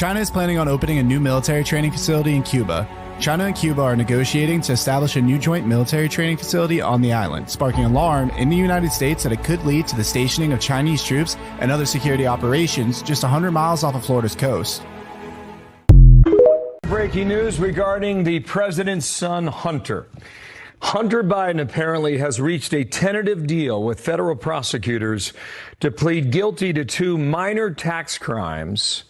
China is planning on opening a new military training facility in Cuba. China and Cuba are negotiating to establish a new joint military training facility on the island, sparking alarm in the United States that it could lead to the stationing of Chinese troops and other security operations just 100 miles off of Florida's coast. Breaking news regarding the president's son, Hunter. Hunter Biden apparently has reached a tentative deal with federal prosecutors to plead guilty to 2 minor tax crimes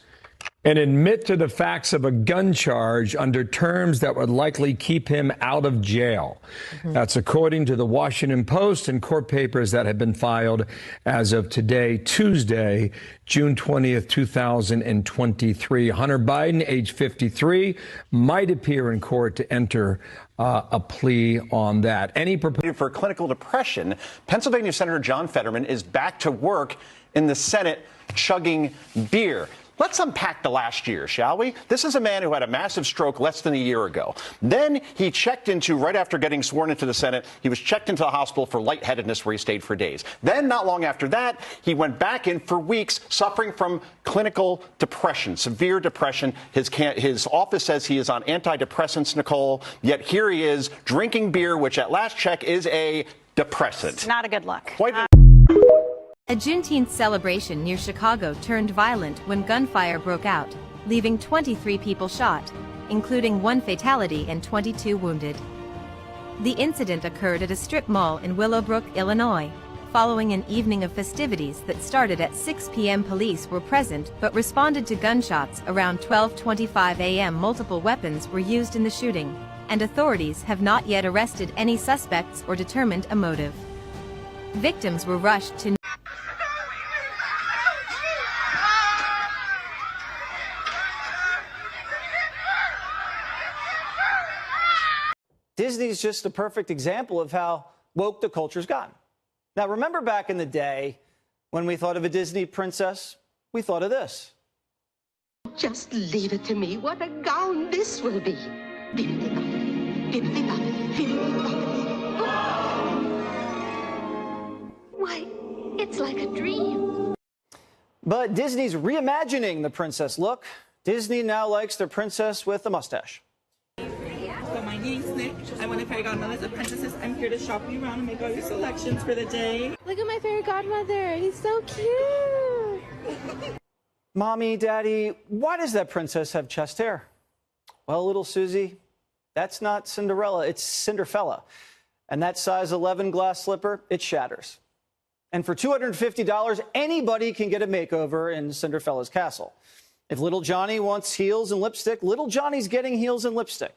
and admit to the facts of a gun charge under terms that would likely keep him out of jail. That's according to the Washington Post and court papers that have been filed as of today, Tuesday, June 20th, 2023. Hunter Biden, age 53, might appear in court to enter a plea on that. For clinical depression, Pennsylvania Senator John Fetterman is back to work in the Senate chugging beer. Let's unpack the last year, shall we? This is a man who had a massive stroke less than a year ago. Then he checked into, right after getting sworn into the Senate, he was checked into the hospital for lightheadedness where he stayed for days. Then, not long after that, he went back in for weeks suffering from clinical depression, severe depression. His office says he is on antidepressants, Nicole, yet here he is drinking beer, which at last check is a depressant. Not a good look. A Juneteenth celebration near Chicago turned violent when gunfire broke out, leaving 23 people shot, including 1 fatality and 22 wounded. The incident occurred at a strip mall in Willowbrook, Illinois. Following an evening of festivities that started at 6 p.m. Police were present but responded to gunshots around 12:25 a.m. Multiple weapons were used in the shooting, and authorities have not yet arrested any suspects or determined a motive. Victims were rushed to Disney's just a perfect example of how woke the culture's gotten. Now, remember back in the day when we thought of a Disney princess, we thought of this. Just leave it to me. What a gown this will be. Why, it's like a dream. But Disney's reimagining the princess look. Disney now likes their princess with a mustache. So my name's Nick. I'm one of Fairy Godmother's apprentices. I'm here to shop you around and make all your selections for the day. Look at my fairy godmother. He's so cute. Mommy, Daddy, why does that princess have chest hair? Well, little Susie, that's not Cinderella, it's Cinderfella. And that size 11 glass slipper, it shatters. And for $250, anybody can get a makeover in Cinderfella's castle. If little Johnny wants heels and lipstick, little Johnny's getting heels and lipstick.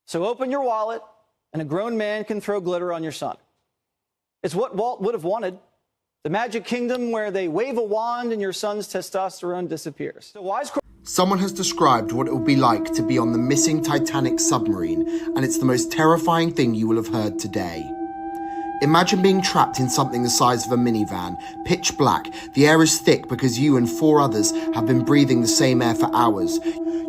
So open your wallet, and a grown man can throw glitter on your son. It's what Walt would have wanted. The Magic Kingdom where they wave a wand and your son's testosterone disappears. So Someone has described what it will be like to be on the missing Titanic submarine, and it's the most terrifying thing you will have heard today. Imagine being trapped in something the size of a minivan, pitch black, the air is thick because you and 4 others have been breathing the same air for hours.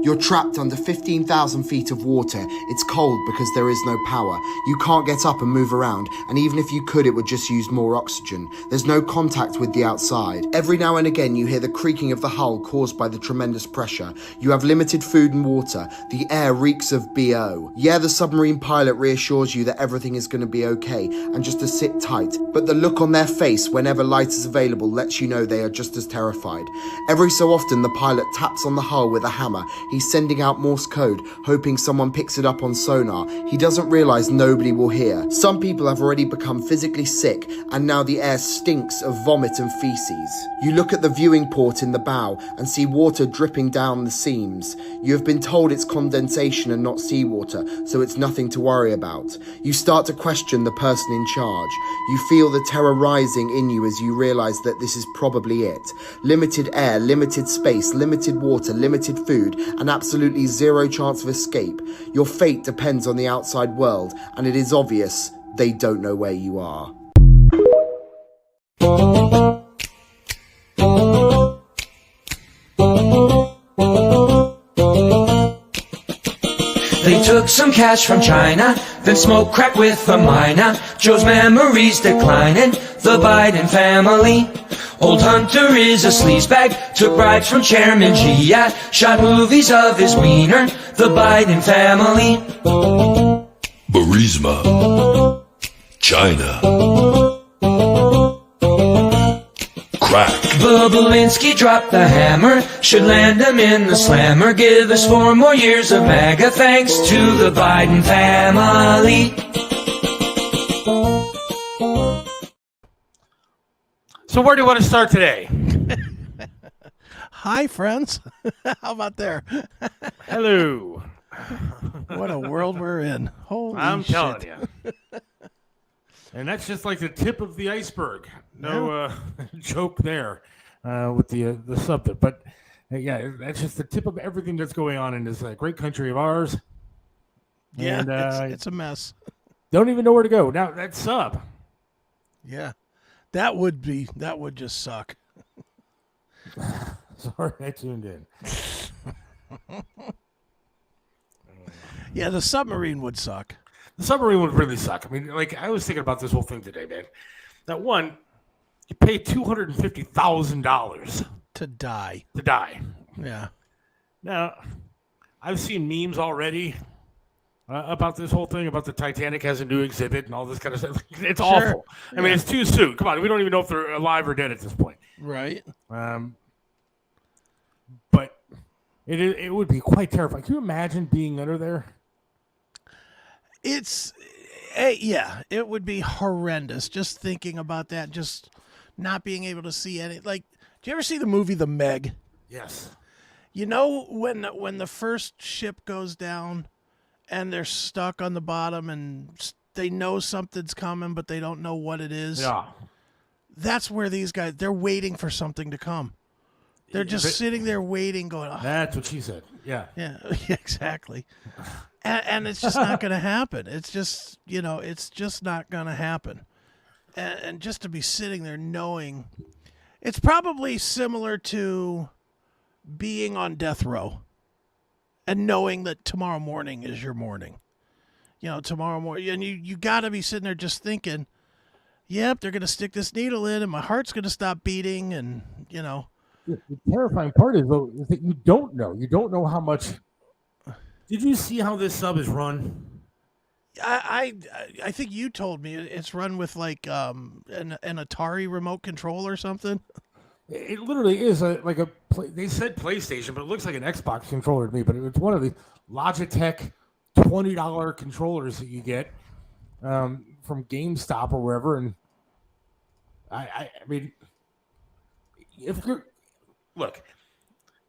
You're trapped under 15,000 feet of water, it's cold because there is no power. You can't get up and move around, and even if you could, it would just use more oxygen. There's no contact with the outside. Every now and again you hear the creaking of the hull caused by the tremendous pressure. You have limited food and water. The air reeks of BO. Yeah, the submarine pilot reassures you that everything is going to be okay, and just to sit tight, but the look on their face whenever light is available lets you know they are just as terrified. Every so often the pilot taps on the hull with a hammer. He's sending out Morse code, hoping someone picks it up on sonar. He doesn't realize nobody will hear. Some people have already become physically sick, and now the air stinks of vomit and feces. You look at the viewing port in the bow and see water dripping down the seams. You have been told it's condensation and not seawater, so it's nothing to worry about. You start to question the person in charge. You feel the terror rising in you as you realize that this is probably it. Limited air, limited space, limited water, limited food, and absolutely zero chance of escape. Your fate depends on the outside world, and it is obvious they don't know where you are. They took some cash from China, then smoked crack with a miner. Joe's memories declining, the Biden family. Old Hunter is a sleazebag, took bribes from Chairman G. Shot movies of his wiener, the Biden family. Burisma, China, crack. Bobolinsky dropped the hammer, should land him in the slammer. Give us 4 more years of MAGA, thanks to the Biden family. So where do you want to start today? Hi, friends. How about there? Hello. What a world we're in. Holy I'm shit. telling you. And that's just like the tip of the iceberg. No joke there with the subject. But yeah, that's just the tip of everything that's going on in this great country of ours. Yeah, and, it's a mess. Don't even know where to go. Now, that sub. Yeah, that would just suck. Sorry, I tuned in. Yeah, the submarine would suck. The submarine would really suck. I mean, like, I was thinking about this whole thing today, man. That one, you pay $250,000 to die. To die. Yeah. Now, I've seen memes already about this whole thing, about the Titanic has a new exhibit and all this kind of stuff. It's awful. I mean, it's too soon. Come on, we don't even know if they're alive or dead at this point. Right. But it would be quite terrifying. Can you imagine being under there? Yeah, it would be horrendous just thinking about that, just not being able to see any. Like, do you ever see the movie The Meg? Yes. You know when the first ship goes down and they're stuck on the bottom and they know something's coming but they don't know what it is? Yeah. That's where these guys, they're waiting for something to come. They're just sitting there waiting, going, oh. That's what she said. Yeah. Yeah, exactly. And it's just not going to happen. It's just, it's just not going to happen. And just to be sitting there knowing, it's probably similar to being on death row and knowing that tomorrow morning is your morning. Tomorrow morning. And you got to be sitting there just thinking, yep, they're going to stick this needle in and my heart's going to stop beating and, The terrifying part is, though, is that you don't know. You don't know how much. Did you see how this sub is run? I think you told me it's run with like an Atari remote control or something. It literally is they said PlayStation, but it looks like an Xbox controller to me. But it's one of the Logitech $20 controllers that you get from GameStop or wherever. And I mean, if you're look,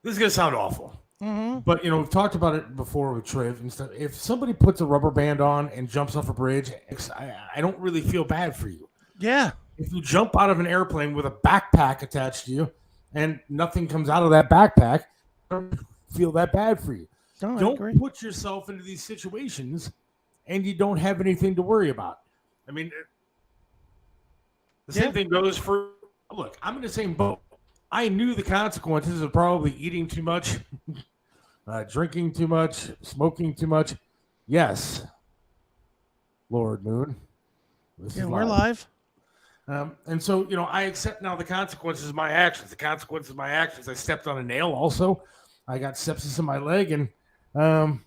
this is gonna sound awful. Mm-hmm. But, we've talked about it before with Triv and stuff. If somebody puts a rubber band on and jumps off a bridge, I don't really feel bad for you. Yeah. If you jump out of an airplane with a backpack attached to you and nothing comes out of that backpack, I don't feel that bad for you. No, don't put yourself into these situations and you don't have anything to worry about. I mean, the same thing goes for, look, I'm in the same boat. I knew the consequences of probably eating too much, drinking too much, smoking too much. Yes, Lord Moon. We're live. And so, I accept now the consequences of my actions. The consequences of my actions, I stepped on a nail also. I got sepsis in my leg, and I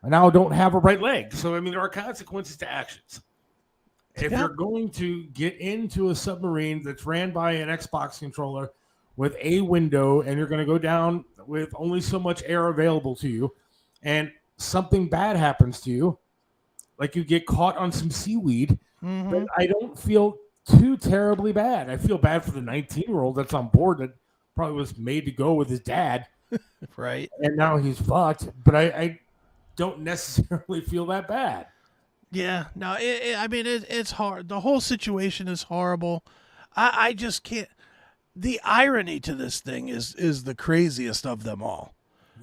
now don't have a right leg. So, I mean, there are consequences to actions. If you're going to get into a submarine that's ran by an Xbox controller with a window and you're going to go down with only so much air available to you and something bad happens to you, like you get caught on some seaweed, then I don't feel too terribly bad. I feel bad for the 19-year-old that's on board that probably was made to go with his dad. Right. And now he's fucked. But I don't necessarily feel that bad. Yeah. No, it's hard. The whole situation is horrible. I just can't. The irony to this thing is the craziest of them all.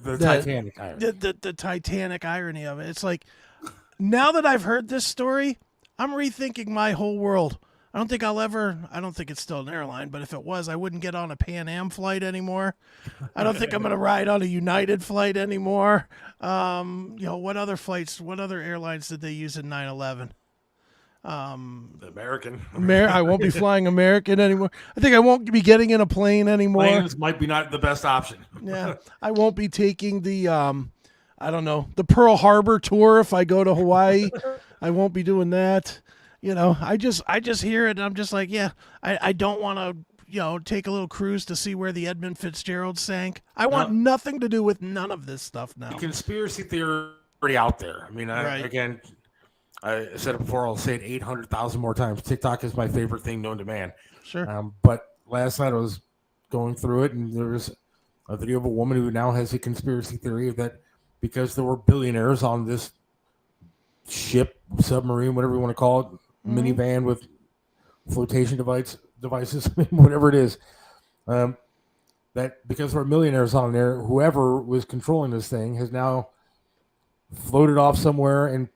The Titanic irony. The Titanic irony of it. It's like, now that I've heard this story, I'm rethinking my whole world. I don't think it's still an airline, but if it was, I wouldn't get on a Pan Am flight anymore. I don't think I'm going to ride on a United flight anymore. What other airlines did they use in 9/11? American. I won't be flying American anymore. I think I won't be getting in a plane anymore. Planes might be not the best option. Yeah. I won't be taking the, the Pearl Harbor tour if I go to Hawaii. I won't be doing that. I just hear it and I'm just like, yeah, I don't want to, take a little cruise to see where the Edmund Fitzgerald sank. I want nothing to do with none of this stuff now. The conspiracy theory already out there. I mean, again, I said it before, I'll say it 800,000 more times. TikTok is my favorite thing known to man. Sure. But last night I was going through it and there was a video of a woman who now has a conspiracy theory that because there were billionaires on this ship, submarine, whatever you want to call it, minivan with flotation devices, whatever it is, that because there are millionaires on there, whoever was controlling this thing has now floated off somewhere and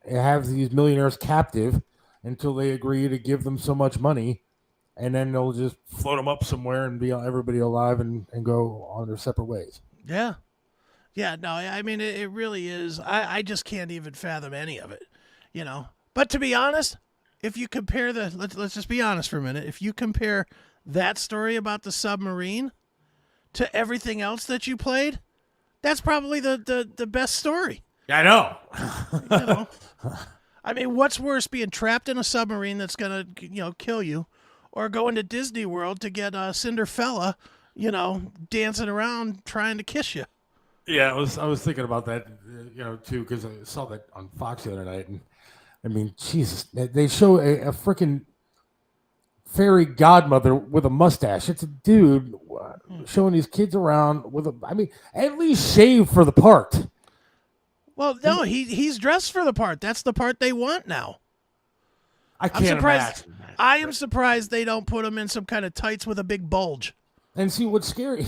have these millionaires captive until they agree to give them so much money, and then they'll just float them up somewhere and be everybody alive and go on their separate ways. Yeah. Yeah, no, I mean, it really is. I just can't even fathom any of it, But to be honest, if you compare let's just be honest for a minute. If you compare that story about the submarine to everything else that you played, that's probably the best story. Yeah, I know. I mean, what's worse, being trapped in a submarine that's gonna, kill you, or going to Disney World to get Cinderella, dancing around trying to kiss you? Yeah, I was thinking about that, too, because I saw that on Fox the other night, and I mean, Jesus, they show a freaking fairy godmother with a mustache. It's a dude showing these kids around at least shave for the part. Well, no, he's dressed for the part. That's the part they want now. I can't imagine. I am surprised they don't put him in some kind of tights with a big bulge. And see, what's scary,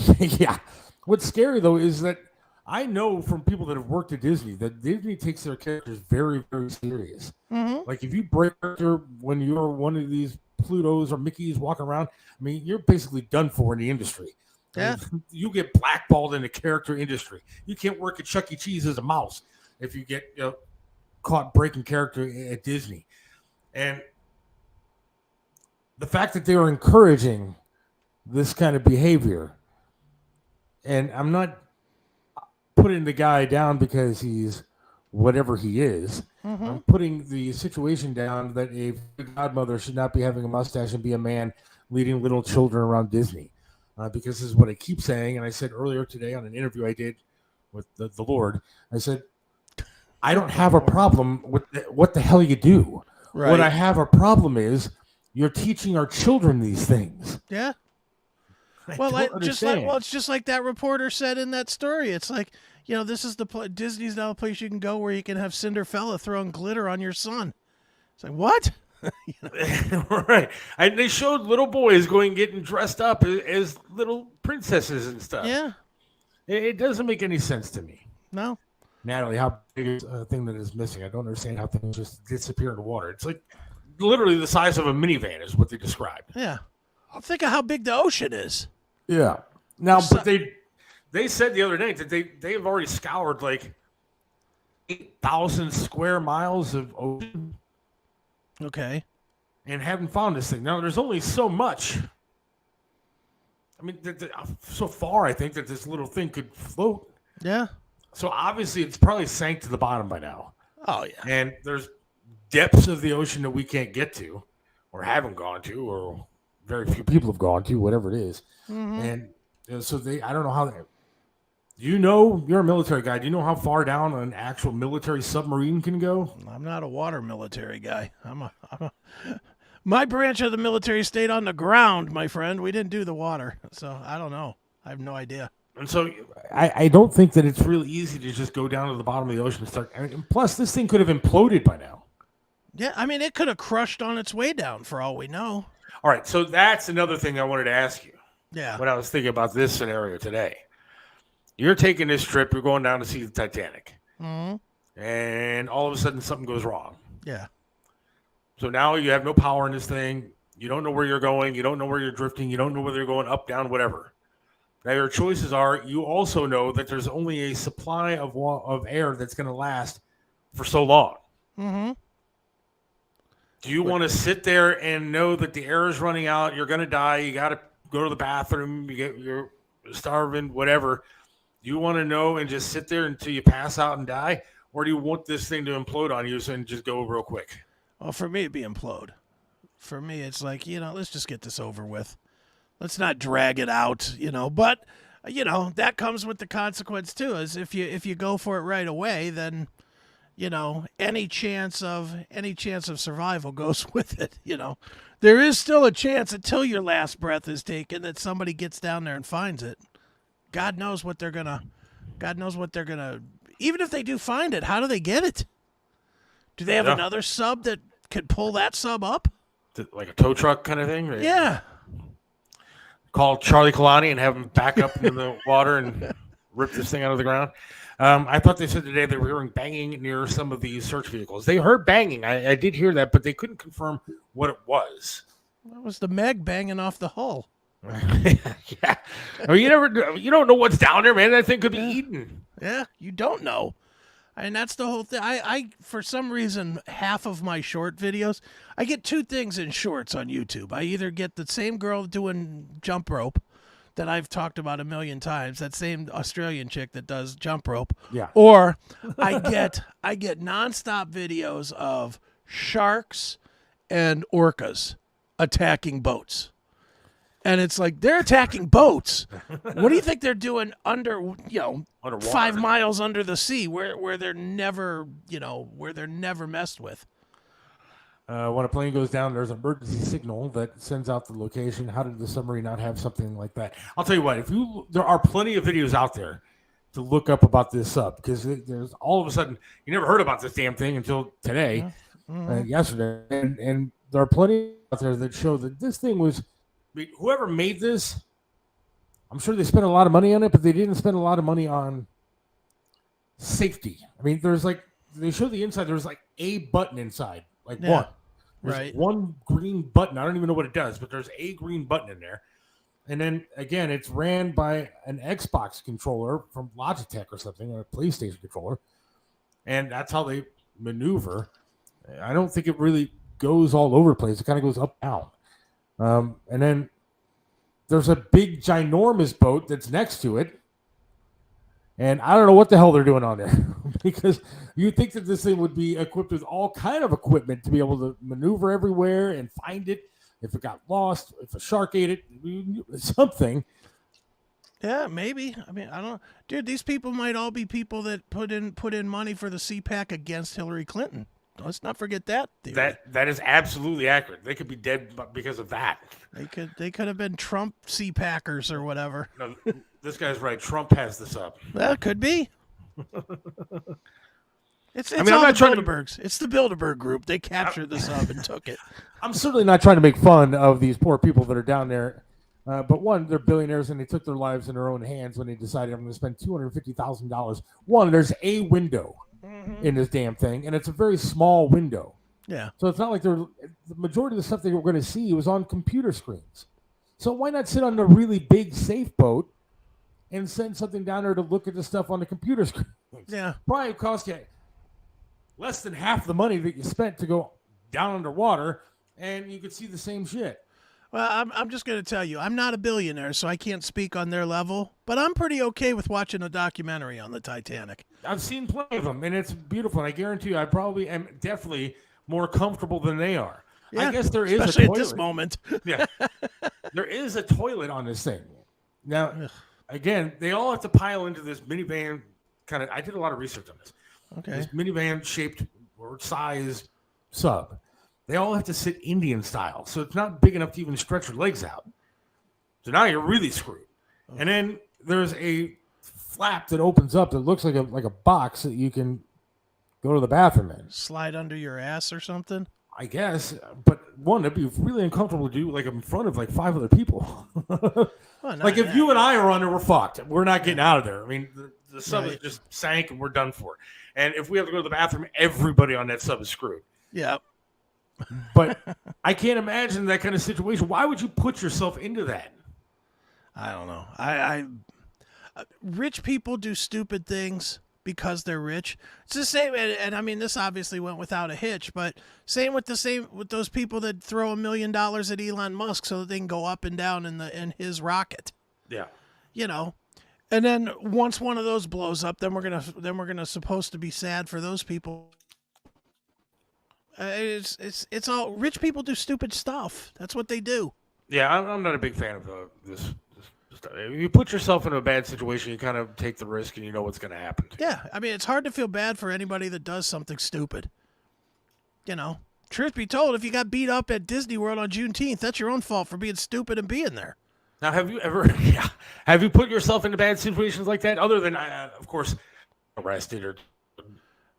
what's scary, though, is that I know from people that have worked at Disney that Disney takes their characters very, very serious. Mm-hmm. Like, if you break character when you're one of these Plutos or Mickeys walking around, I mean, you're basically done for in the industry. Yeah. I mean, you get blackballed in the character industry. You can't work at Chuck E. Cheese as a mouse if you get caught breaking character at Disney. And the fact that they are encouraging this kind of behavior, and I'm not putting the guy down because he's whatever he is. Mm-hmm. I'm putting the situation down that a godmother should not be having a mustache and be a man leading little children around Disney. Because this is what I keep saying, and I said earlier today on an interview I did with the Lord, I said, I don't have a problem with what the hell you do. Right. What I have a problem is you're teaching our children these things. Yeah. Well, it's just like that reporter said in that story. It's like, this is Disney's now the place you can go where you can have Cinderella throwing glitter on your son. It's like, what? Right. And they showed little boys getting dressed up as little princesses and stuff. Yeah. It doesn't make any sense to me. No. Natalie, how big is a thing that is missing? I don't understand how things just disappear in the water. It's like literally the size of a minivan is what they described. Yeah. Think of how big the ocean is. Yeah. Now, but they said the other night that they have already scoured like 8,000 square miles of ocean. Okay. And haven't found this thing. Now, there's only so much. I mean, so far, I think that this little thing could float. Yeah. So obviously, it's probably sank to the bottom by now. Oh, yeah. And there's depths of the ocean that we can't get to, or haven't gone to, or very few people have gone to, whatever it is. Mm-hmm. And so I don't know how. You're a military guy. Do you know how far down an actual military submarine can go? I'm not a water military guy. My branch of the military stayed on the ground, my friend. We didn't do the water, so I don't know. I have no idea. And so I don't think that it's really easy to just go down to the bottom of the ocean and start. And plus, this thing could have imploded by now. Yeah, I mean, it could have crushed on its way down for all we know. All right, so that's another thing I wanted to ask you. Yeah. When I was thinking about this scenario today. You're taking this trip, you're going down to see the Titanic. Mm-hmm. And all of a sudden something goes wrong. Yeah. So now you have no power in this thing. You don't know where you're going. You don't know where you're drifting. You don't know whether you're going up, down, whatever. Now, your choices are, you also know that there's only a supply of air that's going to last for so long. Mm-hmm. Do you want to sit there and know that the air is running out, you're going to die, you got to go to the bathroom, you're starving, whatever. Do you want to know and just sit there until you pass out and die? Or do you want this thing to implode on you and just go real quick? Well, for me, it'd be implode. For me, it's like, let's just get this over with. Let's not drag it out, But, that comes with the consequence, too, is if you go for it right away, then, any chance of survival goes with it, There is still a chance until your last breath is taken that somebody gets down there and finds it. God knows what they're gonna, even if they do find it, how do they get it? Do they have another sub that could pull that sub up? Like a tow truck kind of thing? Yeah. Call Charlie Kalani and have him back up in the water and rip this thing out of the ground. I thought they said today they were hearing banging near some of these search vehicles. They heard banging. I did hear that, but they couldn't confirm what it was. That was the Meg banging off the hull. Yeah. I mean, you don't know what's down there, man. That thing could be eaten. Yeah, you don't know. And that's the whole thing. I for some reason, half of my short videos, I get two things in shorts on YouTube. I either get the same girl doing jump rope that I've talked about a million times, that same Australian chick that does jump rope. Yeah. Or I get nonstop videos of sharks and orcas attacking boats. And it's like, they're attacking boats. What do you think they're doing underwater, 5 miles under the sea where they're never, where they're never messed with? When a plane goes down, there's an emergency signal that sends out the location. How did the submarine not have something like that? I'll tell you what, there are plenty of videos out there to look up about this sub, because there's all of a sudden, you never heard about this damn thing until today, yesterday. And there are plenty out there that show that this thing was, whoever made this, I'm sure they spent a lot of money on it, but they didn't spend a lot of money on safety. I mean, they show the inside, there's like a button inside, one. There's one green button. I don't even know what it does, but there's a green button in there. And then, again, it's ran by an Xbox controller from Logitech or something, or a PlayStation controller. And that's how they maneuver. I don't think it really goes all over the place. It kind of goes up, down. And then there's a big, ginormous boat that's next to it. And I don't know what the hell they're doing on there, because you'd think that this thing would be equipped with all kind of equipment to be able to maneuver everywhere and find it. If it got lost, if a shark ate it, something. Yeah, maybe. I mean, I don't know. Dude, these people might all be people that put in money for the CPAC against Hillary Clinton. Let's not forget that theory. That is absolutely accurate. They could be dead because of that. They could have been Trump CPACers or whatever. No, this guy's right. Trump has this up. That could be. It's I'm not trying to. It's the Bilderberg group. They captured the sub and took it. I'm certainly not trying to make fun of these poor people that are down there. But one, they're billionaires and they took their lives in their own hands when they decided I'm going to spend $250,000. One, there's a window in this damn thing, and it's a very small window. Yeah. So it's not like the majority of the stuff they were going to see was on computer screens. So why not sit on a really big safe boat and send something down there to look at the stuff on the computer screen? Yeah. Probably cost you less than half the money that you spent to go down underwater, and you could see the same shit. Well, I'm just going to tell you, I'm not a billionaire, so I can't speak on their level, but I'm pretty okay with watching a documentary on the Titanic. I've seen plenty of them, and it's beautiful, and I guarantee you I probably am definitely more comfortable than they are. Yeah, I guess there is a toilet. especially at this moment. Yeah. There is a toilet on this thing. Now, again, they all have to pile into this minivan kind of. I did a lot of research on this. Okay. This minivan shaped or size sub. They all have to sit Indian style, so it's not big enough to even stretch your legs out. So now you're really screwed. And then there's a flap that opens up that looks like a box that you can go to the bathroom in. Slide under your ass or something? I guess, but one, it'd be really uncomfortable to do like in front of like 5 other people. Like if you and I are on there, we're fucked. We're not getting out of there. I mean, the sub is just sank and we're done for. And if we have to go to the bathroom, everybody on that sub is screwed. Yeah. But I can't imagine that kind of situation. Why would you put yourself into that? I don't know. Rich people do stupid things because they're rich. It's the same, and I mean, this obviously went without a hitch, but same with those people that throw $1 million at Elon Musk so that they can go up and down in his rocket. Yeah. You know, and then once one of those blows up, then we're gonna supposed to be sad for those people. It's all rich people do stupid stuff. That's what they do. Yeah, I'm not a big fan of this stuff. If you put yourself in a bad situation, you kind of take the risk and you know what's going to happen. Yeah, I mean, it's hard to feel bad for anybody that does something stupid. You know, truth be told, if you got beat up at Disney World on Juneteenth, that's your own fault for being stupid and being there. Now, have you put yourself into bad situations like that? Other than, of course, arrested or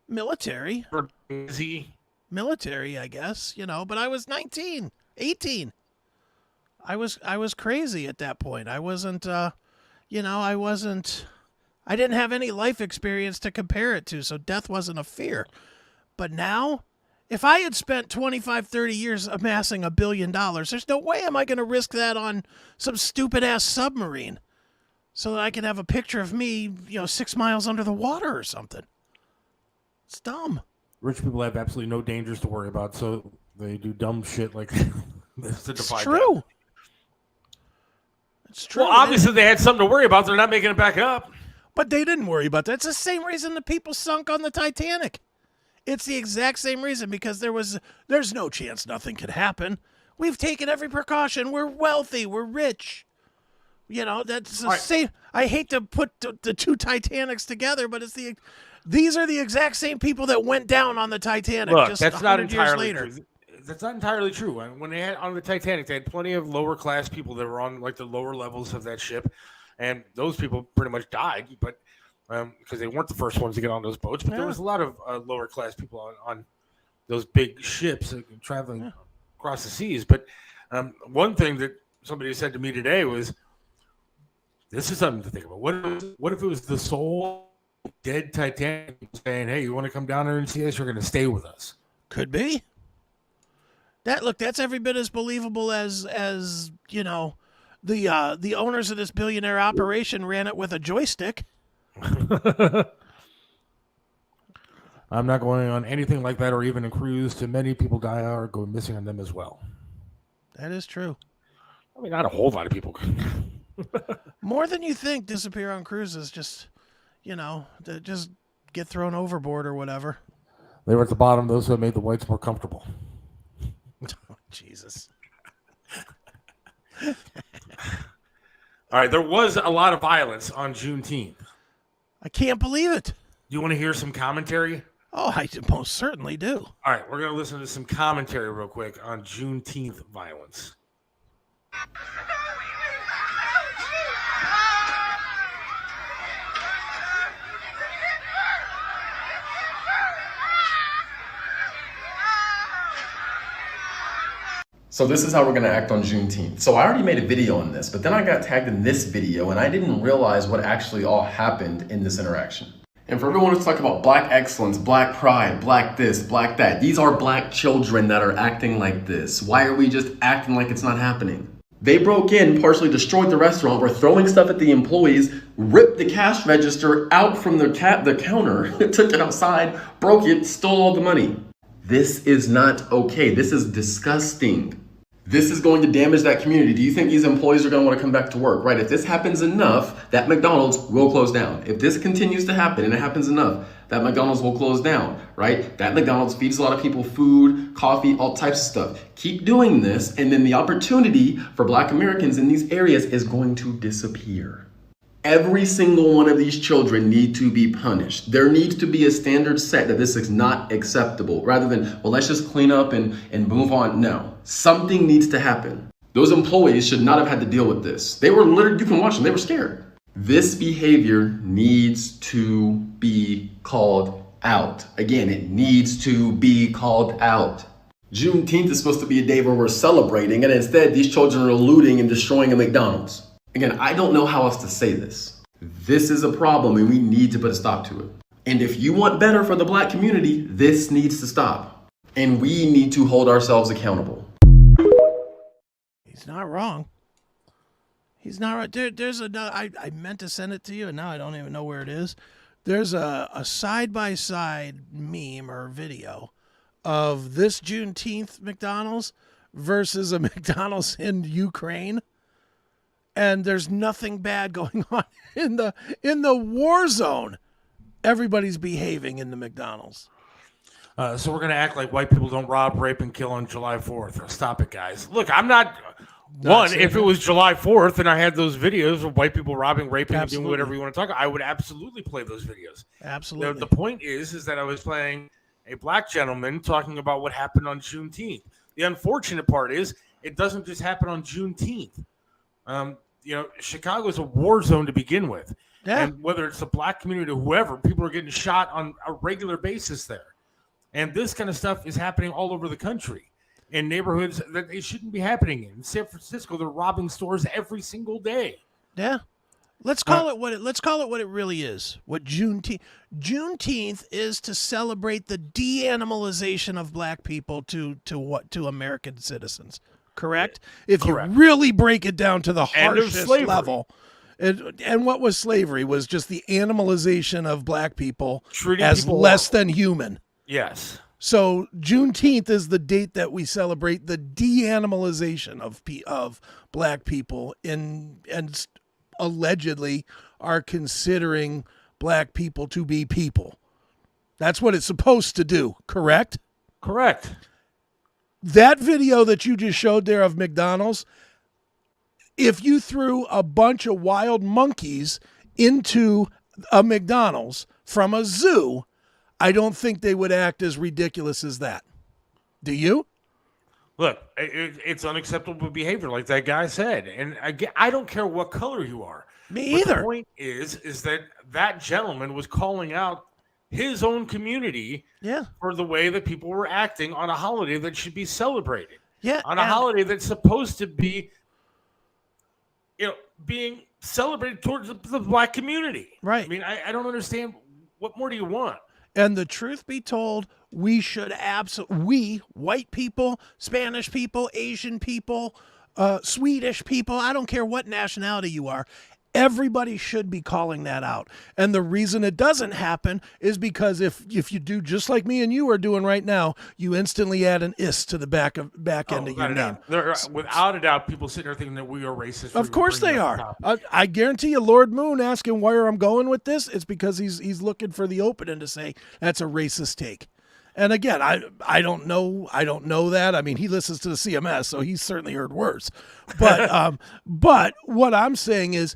military. Easy. Military, I guess, you know, but I was 19, 18. I was crazy at that point. I wasn't, I didn't have any life experience to compare it to, so death wasn't a fear. But now, if I had spent 25, 30 years amassing $1 billion, there's no way am I going to risk that on some stupid-ass submarine so that I can have a picture of me, 6 miles under the water or something. It's dumb. Rich people have absolutely no dangers to worry about, so they do dumb shit like this to defy It's true. That. It's true. Well, obviously they had something to worry about. They're not making it back up. But they didn't worry about that. It's the same reason the people sunk on the Titanic. It's the exact same reason, because there's no chance nothing could happen. We've taken every precaution. We're wealthy. We're rich. That's the same. I hate to put the two Titanics together, but these are the exact same people that went down on the Titanic. Look, just that's not 100 years entirely later. true. That's not entirely true. When they had on the Titanic, they had plenty of lower class people that were on like the lower levels of that ship, and those people pretty much died, but because they weren't the first ones to get on those boats. But there was a lot of lower class people on those big ships traveling across the seas. But one thing that somebody said to me today was, "This is something to think about. What if it was the soul dead Titanic saying, 'Hey, you want to come down there and see us? You're going to stay with us.'" Could be. That's every bit as believable as the owners of this billionaire operation ran it with a joystick. I'm not going on anything like that, or even a cruise. Too many people die or go missing on them as well. That is true. I mean, not a whole lot of people. More than you think disappear on cruises. Just just get thrown overboard or whatever. They were at the bottom. Those who made the whites more comfortable. Oh, Jesus. All right, there was a lot of violence on Juneteenth. I can't believe it. Do you want to hear some commentary? Oh, I most certainly do. All right, we're going to listen to some commentary real quick on Juneteenth violence. So this is how we're gonna act on Juneteenth. So I already made a video on this, but then I got tagged in this video and I didn't realize what actually all happened in this interaction. And for everyone who's talking about black excellence, black pride, black this, black that, these are black children that are acting like this. Why are we just acting like it's not happening? They broke in, partially destroyed the restaurant, were throwing stuff at the employees, ripped the cash register out from the counter, took it outside, broke it, stole all the money. This is not okay. This is disgusting. This is going to damage that community. Do you think these employees are going to want to come back to work, right? If this happens enough, that McDonald's will close down. If this continues to happen and it happens enough, that McDonald's will close down, right? That McDonald's feeds a lot of people food, coffee, all types of stuff. Keep doing this, and then the opportunity for Black Americans in these areas is going to disappear. Every single one of these children need to be punished. There needs to be a standard set that this is not acceptable, rather than, well, let's just clean up and move on. No, something needs to happen. Those employees should not have had to deal with this. They were literally, you can watch them, they were scared. This behavior needs to be called out. Again, it needs to be called out. Juneteenth is supposed to be a day where we're celebrating, and instead these children are looting and destroying a McDonald's. Again, I don't know how else to say this. This is a problem and we need to put a stop to it. And if you want better for the Black community, this needs to stop. And we need to hold ourselves accountable. He's not wrong. He's not right. There's another. I meant to send it to you, and now I don't even know where it is. There's a side-by-side meme or video of this Juneteenth McDonald's versus a McDonald's in Ukraine, and there's nothing bad going on in the war zone. Everybody's behaving in the McDonald's. So we're going to act like white people don't rob, rape, and kill on July 4th. Stop it, guys. Look, I'm not... One, if it was July 4th and I had those videos of white people robbing, raping, and doing whatever you want to talk about, I would absolutely play those videos. Absolutely. The point is that I was playing a black gentleman talking about what happened on Juneteenth. The unfortunate part is it doesn't just happen on Juneteenth. Chicago is a war zone to begin with. Yeah. And whether it's the black community or whoever, people are getting shot on a regular basis there. And this kind of stuff is happening all over the country. In neighborhoods that they shouldn't be happening in. San Francisco, they're robbing stores every single day. Yeah. Let's call it what it really is. What Juneteenth is to celebrate the de-animalization of black people to American citizens. Correct? If you really break it down to the harshest level. And what was slavery? Was just the animalization of black people as less than human. Yes. So Juneteenth is the date that we celebrate the de-animalization of black people and allegedly are considering black people to be people. That's what it's supposed to do, correct? Correct. That video that you just showed there of McDonald's, if you threw a bunch of wild monkeys into a McDonald's from a zoo, I don't think they would act as ridiculous as that. Do you? Look, it's unacceptable behavior, like that guy said. And I don't care what color you are. Me either. The point is that gentleman was calling out his own community for the way that people were acting on a holiday that should be celebrated. Yeah. On a holiday that's supposed to be, being celebrated towards the black community. Right. I mean, I don't understand. What more do you want? And the truth be told, we should white people, Spanish people, Asian people, Swedish people, I don't care what nationality you are, everybody should be calling that out. And the reason it doesn't happen is because if you do just like me and you are doing right now, you instantly add an "is" to the back end of your name. There are, without a doubt, people sitting there thinking that we are racist. Of course they are. I guarantee you, Lord Moon asking where I'm going with this, it's because he's looking for the opening to say that's a racist take. And again, I don't know that. I mean, he listens to the CMS, so he's certainly heard worse. But but what I'm saying is,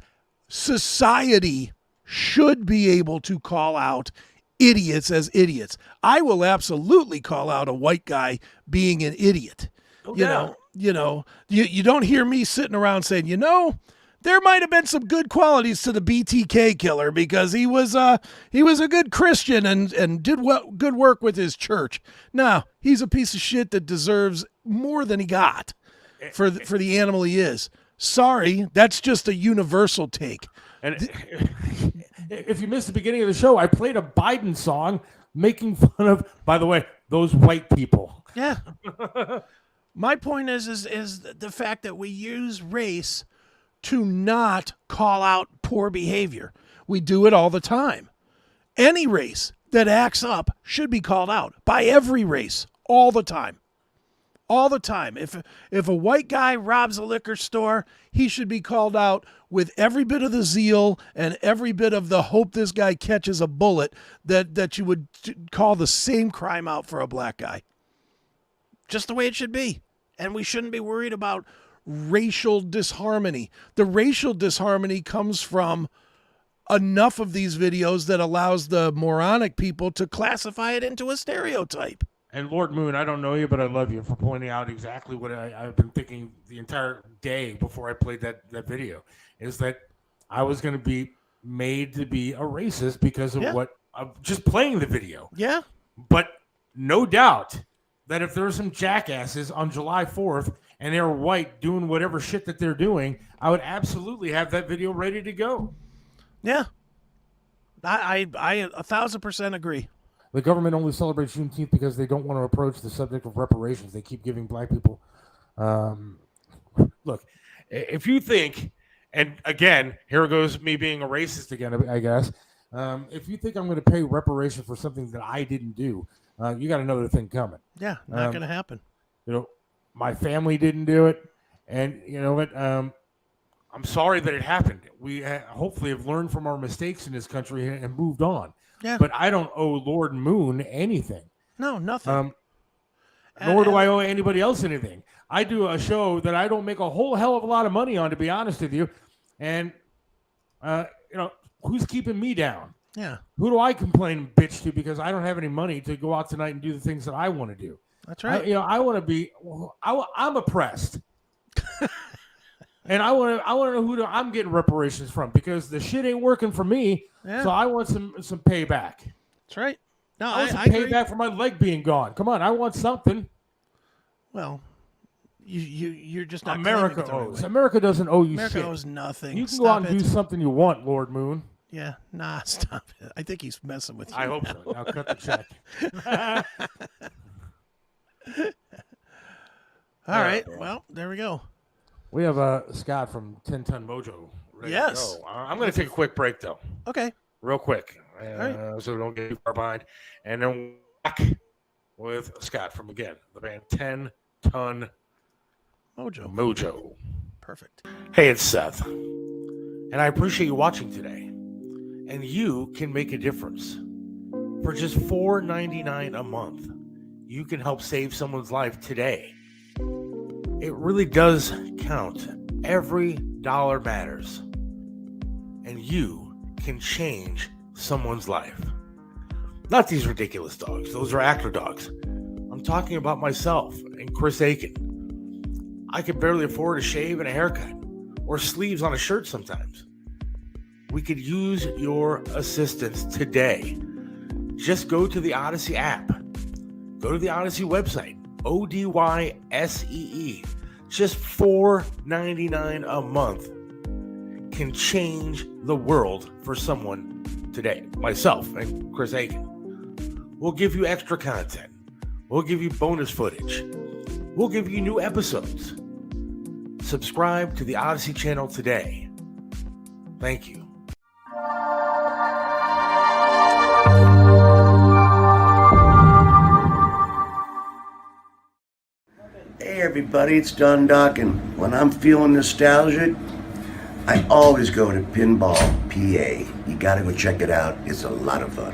society should be able to call out idiots as idiots. I will absolutely call out a white guy being an idiot. You don't hear me sitting around saying, there might have been some good qualities to the BTK killer because he was a good Christian and did good work with his church. No, he's a piece of shit that deserves more than he got for the animal he is. Sorry, that's just a universal take. And if you missed the beginning of the show, I played a Biden song making fun of, by the way, those white people. Yeah. My point is the fact that we use race to not call out poor behavior. We do it all the time. Any race that acts up should be called out by every race all the time. All the time. If a white guy robs a liquor store, he should be called out with every bit of the zeal and every bit of the hope this guy catches a bullet that you would call the same crime out for a black guy. Just the way it should be. And we shouldn't be worried about racial disharmony. The racial disharmony comes from enough of these videos that allows the moronic people to classify it into a stereotype. And Lord Moon, I don't know you, but I love you for pointing out exactly what I've been thinking the entire day before I played that video, is that I was going to be made to be a racist because of just playing the video. Yeah. But no doubt that if there were some jackasses on July 4th and they're white doing whatever shit that they're doing, I would absolutely have that video ready to go. Yeah. I 1,000% agree. the government only celebrates Juneteenth because they don't want to approach the subject of reparations. They keep giving black people. Look, if you think, and again, here goes me being a racist again, I guess. If you think I'm going to pay reparations for something that I didn't do, you got another thing coming. Yeah, not going to happen. You know, my family didn't do it, and you know what? I'm sorry that it happened. We hopefully have learned from our mistakes in this country and moved on. Yeah. But I don't owe Lord Moon anything. No, nothing. Nor do I owe anybody else anything. I do a show that I don't make a whole hell of a lot of money on, to be honest with you. And, you know, who's keeping me down? Yeah. Who do I complain and bitch to because I don't have any money to go out tonight and do the things that I want to do? That's right. I want to be. I'm oppressed, and I want to know who I'm getting reparations from because the shit ain't working for me. Yeah. So I want some payback. That's right. No, I want some agree. payback for my leg being gone. Come on, I want something. Well, you're just not. America claiming it the right owes. way. America doesn't owe you America shit. owes nothing. You can Stop go out and it. do something you want, Lord Moon. Yeah, nah, stop it. I think he's messing with you. I hope now. so. Now cut the check. All right. Well, there we go. We have Scott from 10 Ton Mojo. Ready Yes. to go. I'm going to take a quick break, though. Okay. Real quick. right. So we don't get too far behind. And then back with Scott from, again, the band 10 Ton Mojo. Perfect. Hey, it's Seth. And I appreciate you watching today. And you can make a difference. For just $4.99 a month, you can help save someone's life today. It really does count. Every dollar matters. And you can change someone's life. Not these ridiculous dogs. Those are actor dogs. I'm talking about myself and Chris Aiken. I can barely afford a shave and a haircut or sleeves on a shirt sometimes. We could use your assistance today. Just go to the Odyssey app. Go to the Odyssey website, ODYSEE. Just $4.99 a month can change the world for someone today. Myself and Chris Aiken. We'll give you extra content. We'll give you bonus footage. We'll give you new episodes. Subscribe to the Odyssey channel today. Thank you. Hey everybody, it's Don Dockin. When I'm feeling nostalgic, I always go to Pinball PA. You gotta go check it out. It's a lot of fun.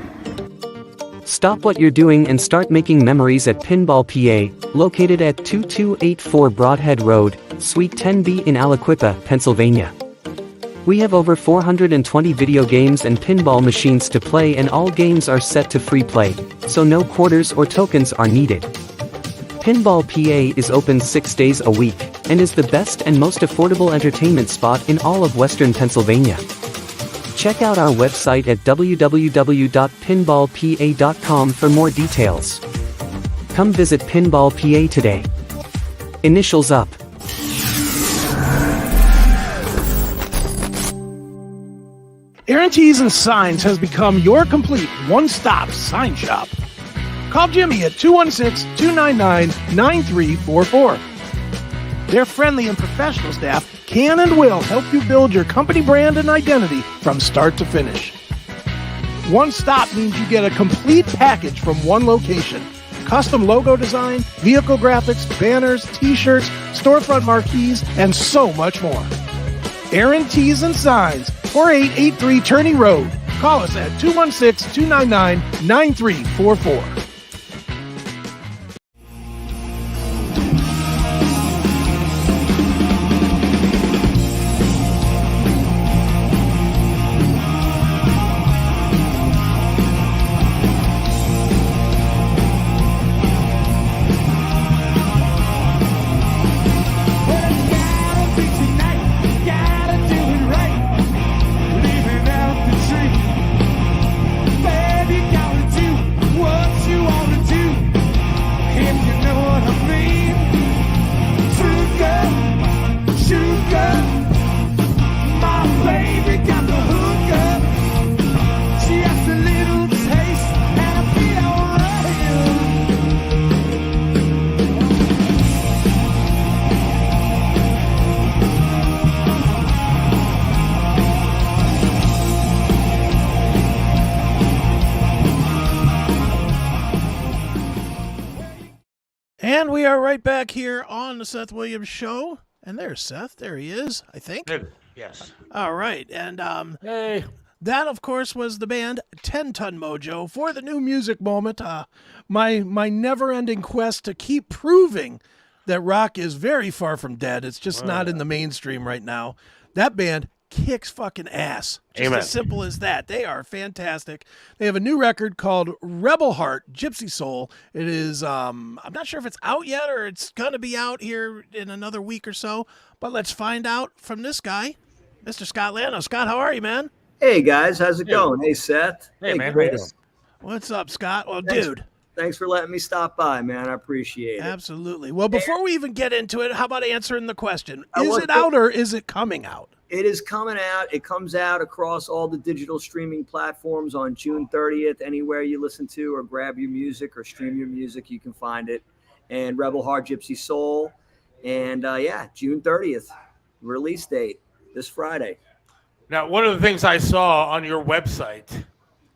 Stop what you're doing and start making memories at Pinball PA, located at 2284 Broadhead Road, Suite 10B in Aliquippa, Pennsylvania. We have over 420 video games and pinball machines to play, and all games are set to free play, so no quarters or tokens are needed. Pinball PA is open 6 days a week, and is the best and most affordable entertainment spot in all of Western Pennsylvania. Check out our website at www.pinballpa.com for more details. Come visit Pinball PA today. Initials up. Aaron Tees and Signs has become your complete one-stop sign shop. Call Jimmy at 216-299-9344. Their friendly and professional staff can and will help you build your company brand and identity from start to finish. One stop means you get a complete package from one location. Custom logo design, vehicle graphics, banners, t-shirts, storefront marquees, and so much more. Aaron Tees and Signs, 4883 Turney Road. Call us at 216-299-9344. What you we are right back here on the Seth Williams Show. And there's Seth. There he is, I think. Yes. All right. And hey. That, of course, was the band Ten Ton Mojo for the new music moment. My never-ending quest to keep proving that rock is very far from dead. It's just not in the mainstream right now. That band kicks fucking ass. Just Amen. as simple as that. They are fantastic. They have a new record called Rebel Heart Gypsy Soul. It is, I'm not sure if it's out yet or it's going to be out here in another week or so, but let's find out from this guy, Mr. Scott Lano. Scott, how are you, man? Hey, guys. How's it going? Hey, Seth. Hey, man. Chris. How you doing? What's up, Scott? Well, Thanks. dude. Thanks for letting me stop by, man. I appreciate it. Absolutely. Well, before we even get into it, how about answering the question? Is it out or is it coming out? It is coming out. It comes out across all the digital streaming platforms on June 30th. Anywhere you listen to or grab your music or stream your music, you can find it. And Rebel Heart Gypsy Soul. And June 30th, release date this Friday. Now, one of the things I saw on your website,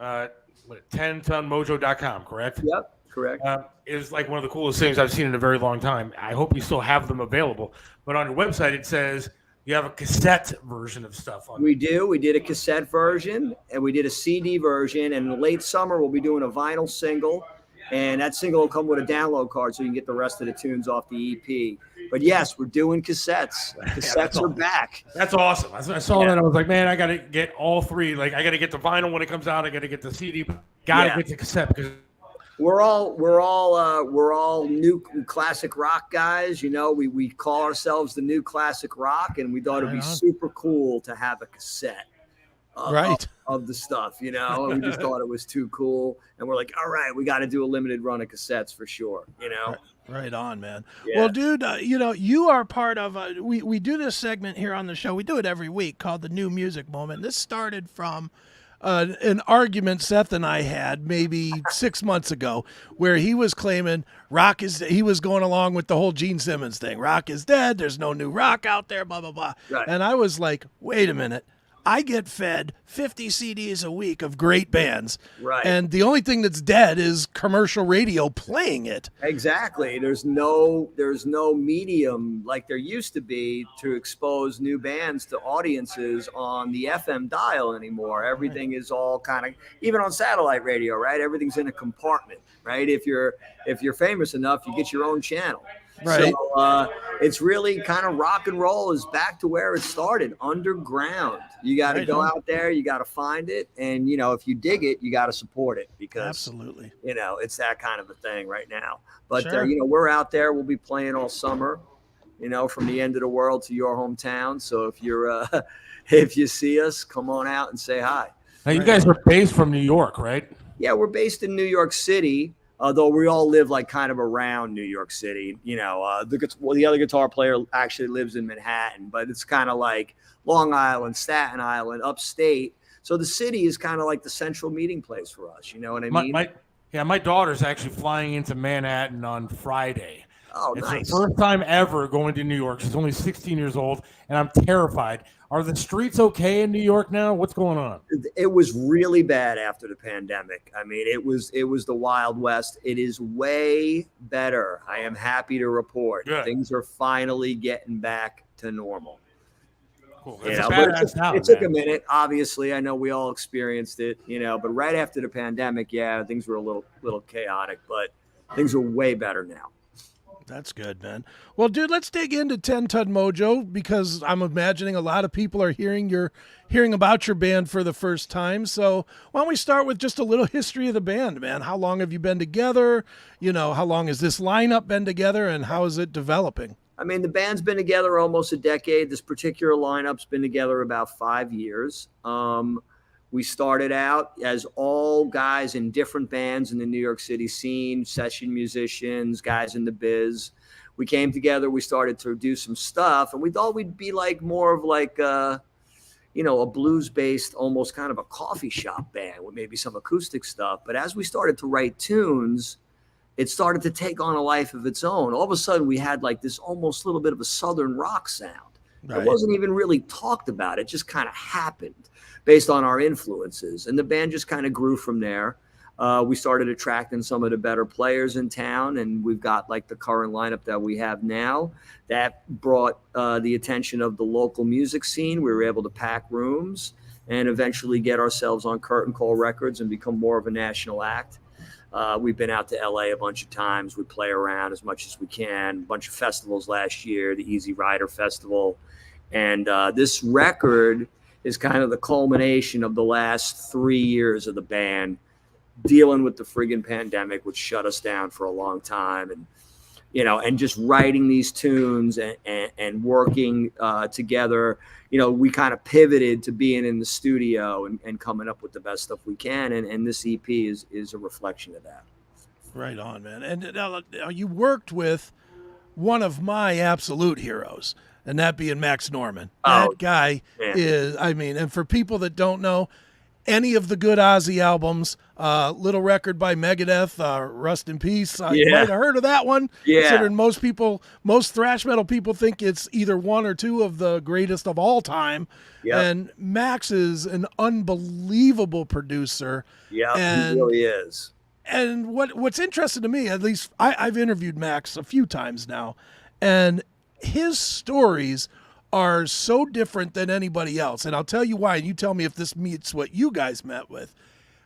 10tonmojo.com, correct? Yep, correct. Is like one of the coolest things I've seen in a very long time. I hope you still have them available. But on your website, it says you have a cassette version of stuff on. We do. We did a cassette version and we did a CD version. And in the late summer, we'll be doing a vinyl single. And that single will come with a download card so you can get the rest of the tunes off the EP. But yes, we're doing cassettes. Cassettes are back. That's awesome. I saw that. I was like, man, I got to get all three. Like, I got to get the vinyl when it comes out. I got to get the CD. Got to get the cassette because we're all new classic rock guys. You know, we call ourselves the new classic rock, and we thought it'd be super cool to have a cassette. Of the stuff, you know, and we just thought it was too cool, and we're like, all right, we got to do a limited run of cassettes for sure, you know. Right on, man. Yeah. Well, dude, you are part of we do this segment here on the show. We do it every week called the New Music Moment. This started from an argument Seth and I had maybe 6 months ago, where he was claiming he was going along with the whole Gene Simmons thing. Rock is dead. There's no new rock out there. Blah blah blah. Right. And I was like, wait a minute. I get fed 50 CDs a week of great bands. Right. And the only thing that's dead is commercial radio playing it. Exactly. There's no medium like there used to be to expose new bands to audiences on the FM dial anymore. Everything is all kind of, even on satellite radio, right? Everything's in a compartment, right? If you're famous enough, you get your own channel. Right. So it's really kind of rock and roll is back to where it started, underground. You got to go out there, you got to find it, and you know, if you dig it, you got to support it because absolutely, you know, it's that kind of a thing right now. But Sure. you know, we're out there. We'll be playing all summer, you know, from the end of the world to your hometown. So if you're if you see us, come on out and say hi. Now you guys are based from New York, right? Yeah, we're based in New York City. Though we all live like kind of around New York City, you know, the other guitar player actually lives in Manhattan, but it's kind of like Long Island, Staten Island, upstate. So the city is kind of like the central meeting place for us. You know what I mean? My daughter's actually flying into Manhattan on Friday. Oh, it's nice. the first time ever going to New York. She's only 16 years old, and I'm terrified. Are the streets okay in New York now? What's going on? It was really bad after the pandemic. I mean, it was the Wild West. It is way better. I am happy to report. Good. Things are finally getting back to normal. Cool. You know, but it took a minute. Obviously, I know we all experienced it, you know, but right after the pandemic, yeah, things were a little chaotic, but things are way better now. That's good, man. Well, dude, let's dig into 10 Ton Mojo because I'm imagining a lot of people are hearing about your band for the first time. So why don't we start with just a little history of the band, man? How long have you been together? You know, how long has this lineup been together and how is it developing? I mean, the band's been together almost a decade. This particular lineup's been together about 5 years. We started out as all guys in different bands in the New York City scene, session musicians, guys in the biz. We came together, we started to do some stuff, and we thought we'd be like more of like, you know, a blues-based, almost kind of a coffee shop band with maybe some acoustic stuff. But as we started to write tunes, it started to take on a life of its own. All of a sudden, we had like this almost little bit of a Southern rock sound. Right. It wasn't even really talked about. It just kind of happened based on our influences. And the band just kind of grew from there. we started attracting some of the better players in town, and we've got like the current lineup that we have now. That brought the attention of the local music scene. We were able to pack rooms and eventually get ourselves on Curtain Call Records and become more of a national act. We've been out to LA a bunch of times. We play around as much as we can. A bunch of festivals last year, the Easy Rider Festival. And this record is kind of the culmination of the last 3 years of the band dealing with the friggin' pandemic, which shut us down for a long time. And, you know, and just writing these tunes and working together. You know, we kind of pivoted to being in the studio and coming up with the best stuff we can. And this EP is a reflection of that. Right on, man. And you worked with one of my absolute heroes, and that being Max Norman. That guy is, I mean, and for people that don't know, any of the good Ozzy albums, Little Record by Megadeth, Rust in Peace. You might have heard of that one. Considering most thrash metal people think it's either one or two of the greatest of all time. And Max is an unbelievable producer. Yeah, he really is. And what's interesting to me, at least I've interviewed Max a few times now, and his stories are so different than anybody else. And I'll tell you why, and you tell me if this meets what you guys met with.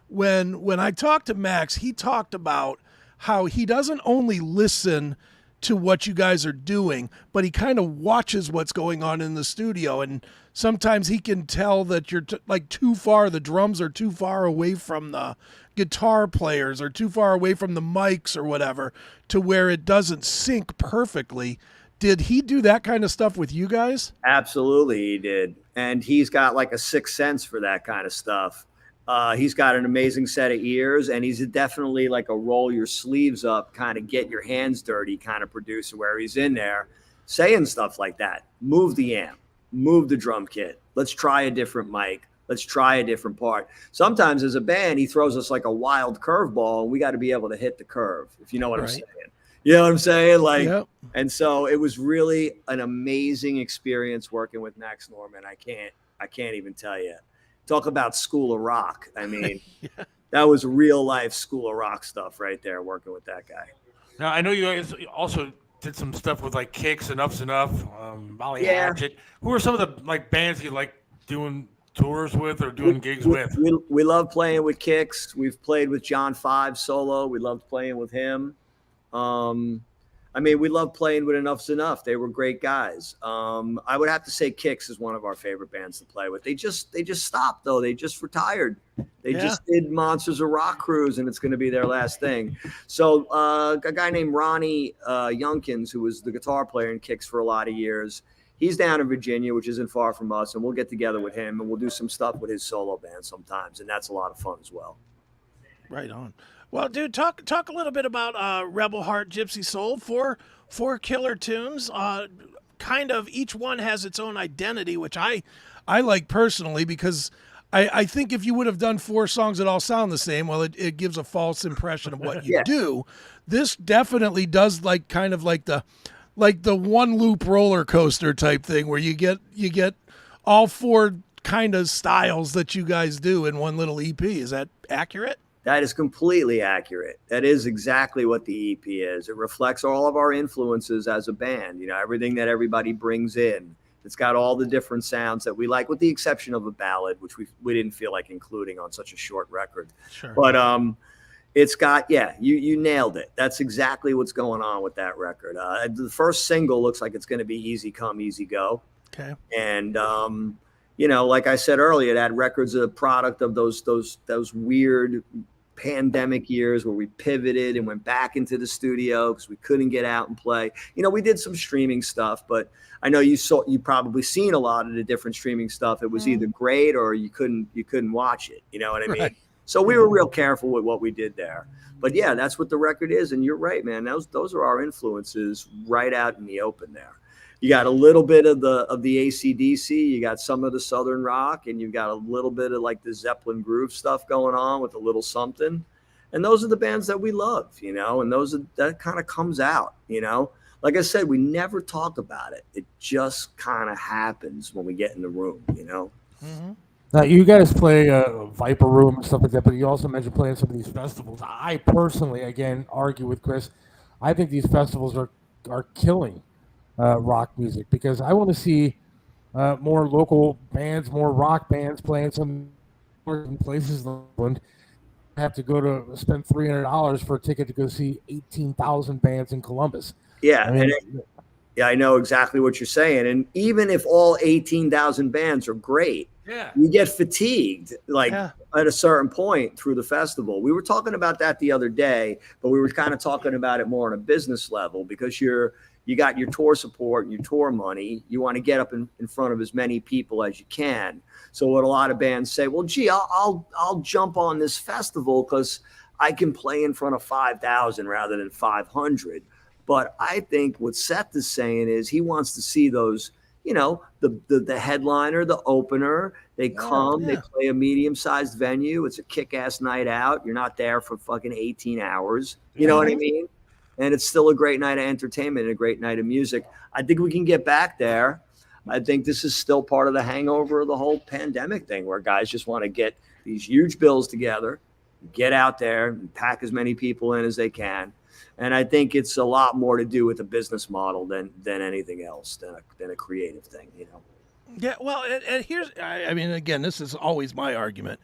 When I talked to Max, he talked about how he doesn't only listen to what you guys are doing, but he kind of watches what's going on in the studio. And sometimes he can tell that you're too far, the drums are too far away from the guitar players or too far away from the mics or whatever, to where it doesn't sync perfectly. Did he do that kind of stuff with you guys? Absolutely, he did. And he's got like a sixth sense for that kind of stuff. He's got an amazing set of ears, and he's definitely like a roll your sleeves up, kind of get your hands dirty kind of producer, where he's in there saying stuff like that. Move the amp, move the drum kit. Let's try a different mic. Let's try a different part. Sometimes as a band, he throws us like a wild curveball, and we got to be able to hit the curve, if you know what I'm saying. You know what I'm saying? Like, and so it was really an amazing experience working with Max Norman. I can't even tell you. Talk about School of Rock. I mean, that was real life School of Rock stuff right there, working with that guy. Now, I know you guys also did some stuff with like Kicks, Enough's Enough, Molly Hatchet. Who are some of the like bands you like doing tours with or doing gigs with? We love playing with Kicks. We've played with John 5 solo. We loved playing with him. I mean, we love playing with Enough's Enough. They were great guys. I would have to say Kicks is one of our favorite bands to play with. They just stopped though. They just retired. They just did Monsters of Rock Cruise, and it's going to be their last thing. So a guy named Ronnie Youngkins, who was the guitar player in Kicks for a lot of years, he's down in Virginia, which isn't far from us, and we'll get together with him and we'll do some stuff with his solo band sometimes, and that's a lot of fun as well. Right on. Well, dude, talk a little bit about Rebel Heart Gypsy Soul. Four killer tunes. Kind of each one has its own identity, which I like personally, because I think if you would have done 4 songs that all sound the same, well, it gives a false impression of what you do. This definitely does like kind of like the one loop roller coaster type thing, where you get all 4 kind of styles that you guys do in one little EP. Is that accurate? That is completely accurate. That is exactly what the EP is. It reflects all of our influences as a band, you know, everything that everybody brings in. It's got all the different sounds that we like, with the exception of a ballad, which we didn't feel like including on such a short record. Sure. But it's got, you nailed it. That's exactly what's going on with that record. The first single looks like it's going to be Easy Come, Easy Go. Okay. And, you know, like I said earlier, that record's a product of those weird pandemic years where we pivoted and went back into the studio because we couldn't get out and play. You know, we did some streaming stuff, but I know you probably seen a lot of the different streaming stuff. It was either great or you couldn't watch it. You know what I mean? Right. So we were real careful with what we did there. But yeah, that's what the record is. And you're right, man. Those are our influences right out in the open there. You got a little bit of the AC/DC, you got some of the Southern rock, and you've got a little bit of like the Zeppelin groove stuff going on with a little something. And those are the bands that we love, you know, and that kind of comes out, you know. Like I said, we never talk about it. It just kind of happens when we get in the room, you know. Mm-hmm. Now, you guys play Viper Room and stuff like that, but you also mentioned playing some of these festivals. I personally, again, argue with Chris. I think these festivals are killing rock music because I want to see more local bands, more rock bands playing some places. Have to go to spend $300 for a ticket to go see 18,000 bands in Columbus. Yeah, I mean, yeah, I know exactly what you're saying. And even if all 18,000 bands are great, you get fatigued at a certain point through the festival. We were talking about that the other day, but we were kind of talking about it more on a business level because you got your tour support and your tour money. You want to get up in front of as many people as you can. So what a lot of bands say, well, gee, I'll jump on this festival because I can play in front of 5,000 rather than 500. But I think what Seth is saying is he wants to see those, the headliner, the opener. They come, they play a medium-sized venue. It's a kick-ass night out. You're not there for fucking 18 hours. You know what I mean? And it's still a great night of entertainment and a great night of music. I think we can get back there. I think this is still part of the hangover of the whole pandemic thing where guys just want to get these huge bills together, get out there and pack as many people in as they can. And I think it's a lot more to do with a business model than anything else, than a creative thing, Yeah, well, and here's, I mean, again, this is always my argument.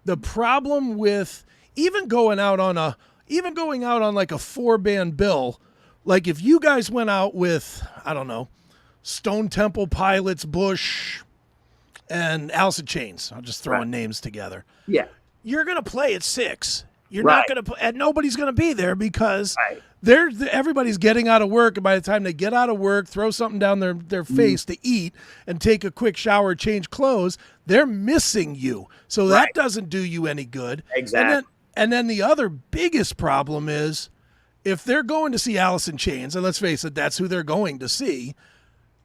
The problem with even going out on like a 4-band bill, like if you guys went out with, I don't know, Stone Temple Pilots, Bush, and Alice in Chains. I'm just throwing names together. Yeah. You're going to play at 6. You're not going to, and nobody's going to be there because everybody's getting out of work. And by the time they get out of work, throw something down their face to eat and take a quick shower, change clothes, they're missing you. So that doesn't do you any good. Exactly. And then the other biggest problem is if they're going to see Alice in Chains, and let's face it, that's who they're going to see,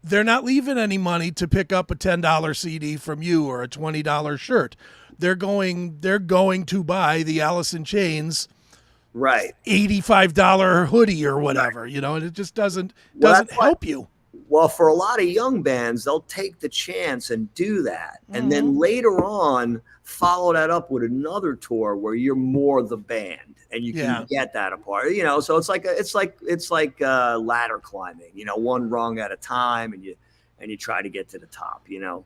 they're not leaving any money to pick up a $10 CD from you or a $20 shirt. They're going to buy the Alice in Chains $85 hoodie or whatever, and it just doesn't help you. Well, for a lot of young bands, they'll take the chance and do that. And then later on, follow that up with another tour where you're more the band and you can get that apart, so it's like ladder climbing, one rung at a time and you try to get to the top, No,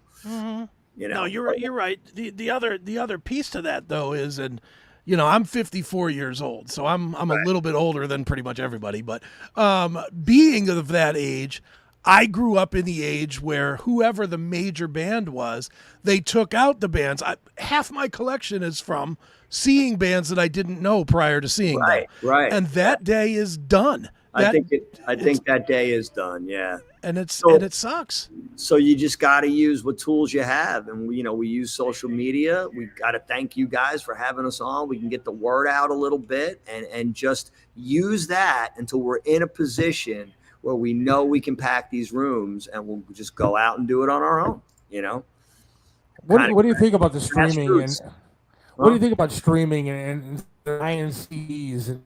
you're right. The other piece to that though is, and I'm 54 years old, so I'm a little bit older than pretty much everybody, but being of that age, I grew up in the age where whoever the major band was, they took out the bands. Half my collection is from seeing bands that I didn't know prior to seeing them. Right. And that day is done. I think that day is done. Yeah. And it sucks. So you just got to use what tools you have. And we use social media. We got to thank you guys for having us on. We can get the word out a little bit and just use that until we're in a position where we know we can pack these rooms and we'll just go out and do it on our own, What do you think about the streaming? What do you think about streaming and buying CDs and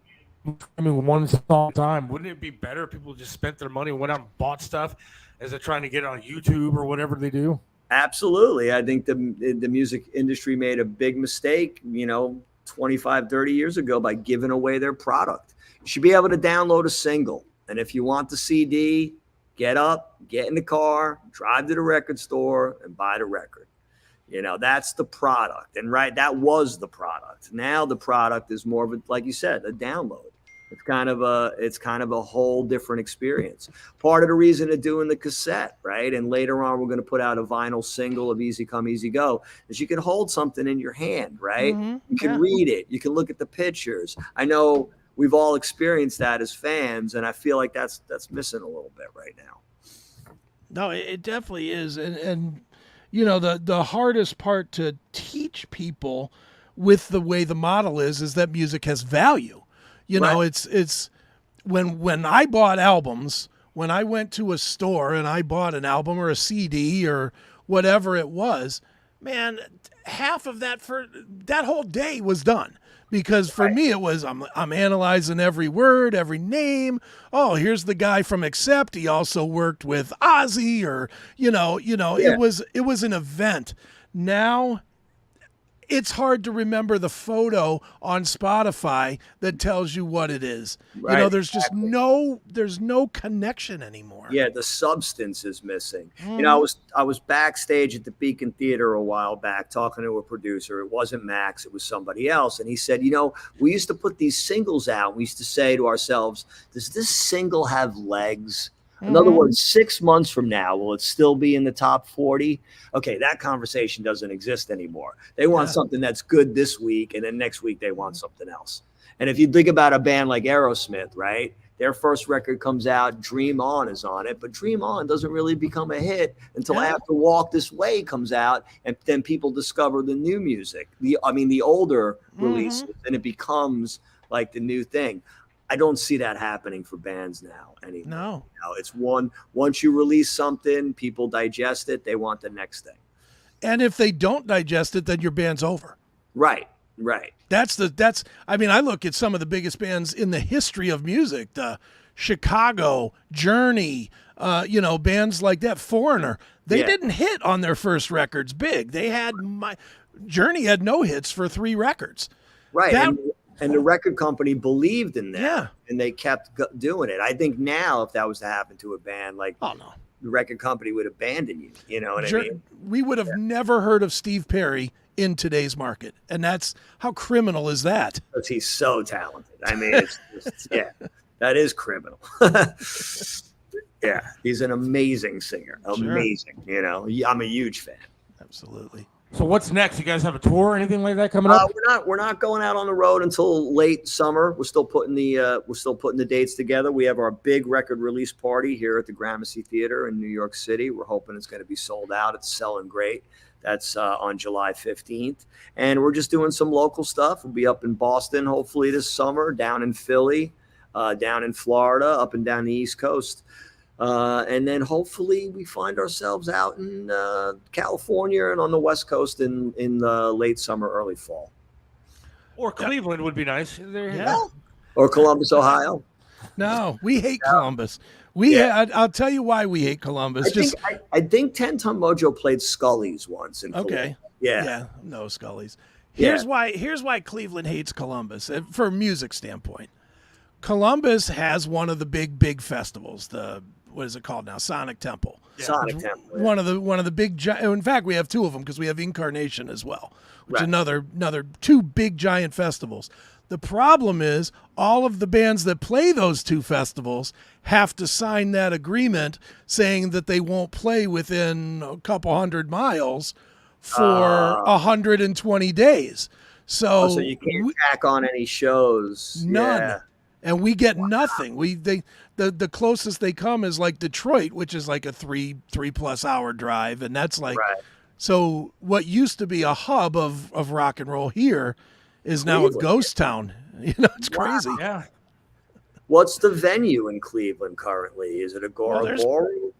streaming one song at a time? Wouldn't it be better if people just spent their money and went out and bought stuff as they're trying to get it on YouTube or whatever they do? Absolutely. I think the music industry made a big mistake, 25, 30 years ago by giving away their product. You should be able to download a single. And if you want the CD, get up, get in the car, drive to the record store and buy the record. That's the product. And that was the product. Now the product is more of a, like you said, a download. It's kind of a whole different experience. Part of the reason of doing the cassette, right? And later on, we're going to put out a vinyl single of Easy Come, Easy Go, is you can hold something in your hand, right? You can read it. You can look at the pictures. I know we've all experienced that as fans, and I feel like that's missing a little bit right now. No, it definitely is. And the hardest part to teach people with the way the model is that music has value. It's when I bought albums, when I went to a store and I bought an album or a CD or whatever it was, man, half of that for that whole day was done. Because for me, it was I'm analyzing every word, every name. Oh, here's the guy from Accept. He also worked with Ozzy, or it was an event. Now it's hard to remember the photo on Spotify that tells you what it is. Right, You know, there's just there's no connection anymore. Yeah, the substance is missing. You know, I was backstage at the Beacon Theater a while back talking to a producer. It wasn't Max, it was somebody else. And he said, you know, we used to put these singles out. We used to say to ourselves, does this single have legs? In other words, 6 months from now, will it still be in the top 40? Okay, that conversation doesn't exist anymore. They want something that's good this week, and then next week they want something else. And if you think about a band like Aerosmith, right? Their first record comes out, Dream On is on it, but Dream On doesn't really become a hit until after Walk This Way comes out, and then people discover the new music, the older releases, and it becomes like the new thing. I don't see that happening for bands now anymore. No. It's once you release something, people digest it, they want the next thing. And if they don't digest it, then your band's over. Right. I mean, I look at some of the biggest bands in the history of music, the Chicago, Journey, bands like that, Foreigner. They didn't hit on their first records big. Journey had no hits for 3 records. Right. And the record company believed in that, and they kept doing it. I think now, if that was to happen to a band, like, the record company would abandon you. You know what I mean? We would have never heard of Steve Perry in today's market, and that's how criminal is that? Because he's so talented. I mean, it's just, that is criminal. He's an amazing singer. Amazing. You know, I'm a huge fan. Absolutely. So what's next? You guys have a tour or anything like that coming up? We're not going out on the road until late summer. We're still putting the dates together. We have our big record release party here at the Gramercy Theater in New York City. We're hoping it's going to be sold out. It's selling great. That's on July 15th. And we're just doing some local stuff. We'll be up in Boston hopefully this summer, down in Philly, down in Florida, up and down the East Coast. And then hopefully we find ourselves out in California and on the West Coast in the late summer, early fall. Or Cleveland would be nice. Or Columbus, Ohio. No, we hate Columbus. I'll tell you why we hate Columbus. I think 10 Ton Mojo played Scully's once. Okay. Yeah. No Scully's. Here's why Cleveland hates Columbus for a music standpoint. Columbus has one of the big festivals. What is it called now? Sonic Temple. Sonic Temple. Yeah. One of the big. In fact, we have 2 of them because we have Incarnation as well, which is another 2 big giant festivals. The problem is all of the bands that play those 2 festivals have to sign that agreement saying that they won't play within a couple 100 miles for 120 days. So you can't tack on any shows. None. Yeah. And we get nothing. The closest they come is like Detroit, which is like a 3+ hour drive, and that's like so. What used to be a hub of rock and roll here is now a ghost town. You know, it's crazy. Yeah. What's the venue in Cleveland currently? Is it Agora Ballroom?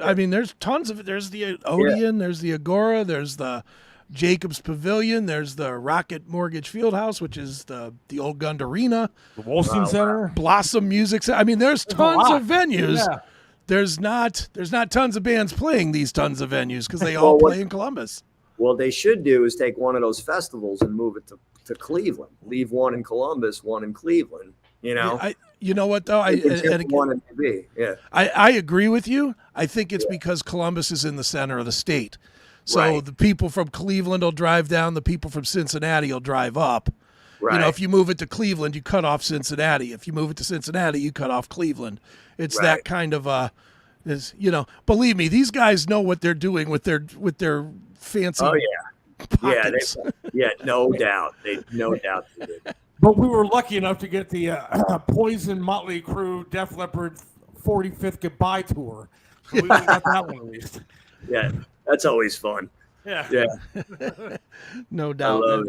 I mean, there's tons of it. There's the Odeon. There's the Agora. There's the Jacobs Pavilion. There's the Rocket Mortgage Fieldhouse, which is the old Gund Arena. The Wolstein Center. Blossom Music Center. I mean, there's tons of venues. Yeah. There's not tons of bands playing these tons of venues because they all play in Columbus. What they should do is take one of those festivals and move it to Cleveland. Leave one in Columbus, one in Cleveland. You know. You know what though? I agree with you. I think it's because Columbus is in the center of the state. So the people from Cleveland will drive down. The people from Cincinnati will drive up. Right. You know, if you move it to Cleveland, you cut off Cincinnati. If you move it to Cincinnati, you cut off Cleveland. It's that kind of believe me, these guys know what they're doing with their fancy. Oh yeah, pockets. No doubt. No doubt. They did. But we were lucky enough to get the Poison, Motley Crue, Def Leppard 45th Goodbye Tour. So we got that one at least. Yeah, that's always fun. Yeah. No doubt.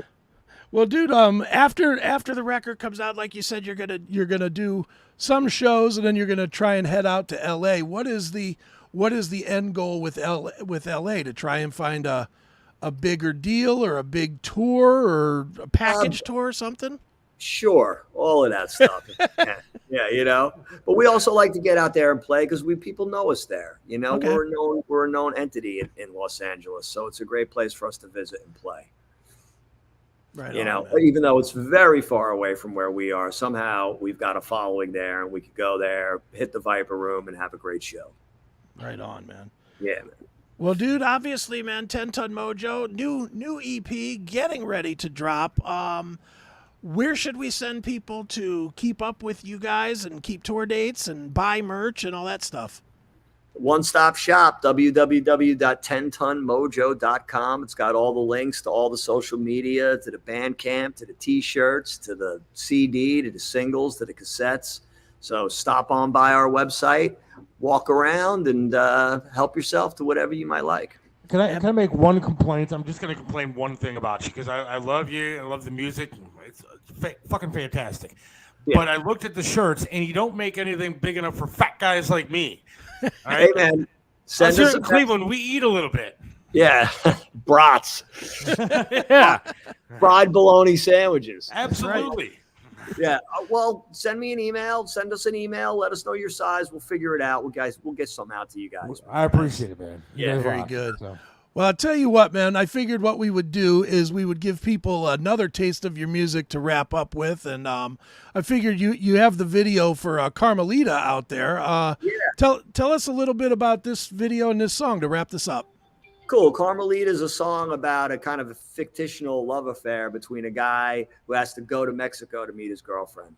Well, dude, after the record comes out, like you said, you're gonna do some shows, and then you're gonna try and head out to L.A. What is the end goal with L.A. to try and find a bigger deal or a big tour or a package tour or something? Sure, all of that stuff. Yeah, But we also like to get out there and play because people know us there. Okay. We're a known entity in Los Angeles, so it's a great place for us to visit and play. Right you on, know, man. even though it's very far away from where we are, somehow we've got a following there, and we could go there, hit the Viper Room, and have a great show. Right on, man. Yeah, man. Well, dude, obviously, man, 10 Ton Mojo, new EP, getting ready to drop. Where should we send people to keep up with you guys and keep tour dates and buy merch and all that stuff? One-stop shop, www.tentonmojo.com. It's got all the links to all the social media, to the Bandcamp, to the T-shirts, to the CD, to the singles, to the cassettes. So stop on by our website, walk around, and help yourself to whatever you might like. Can I make one complaint? I'm just going to complain one thing about you because I love you. I love the music. It's fucking fantastic. Yeah. But I looked at the shirts, and you don't make anything big enough for fat guys like me. All right? Hey, man, send here us in Cleveland, we eat a little bit. Yeah, brats. Yeah. Fried bologna sandwiches. Absolutely. Yeah. Well, send me an email. Send us an email. Let us know your size. We'll figure it out. We'll get some out to you guys. I appreciate it, man. You Yeah, guys Very rock. good. So. Well, I'll tell you what, man. I figured what we would do is we would give people another taste of your music to wrap up with, and I figured you have the video for Carmelita out there. Tell us a little bit about this video and this song to wrap this up. Cool. Carmelita is a song about a kind of a fictional love affair between a guy who has to go to Mexico to meet his girlfriend.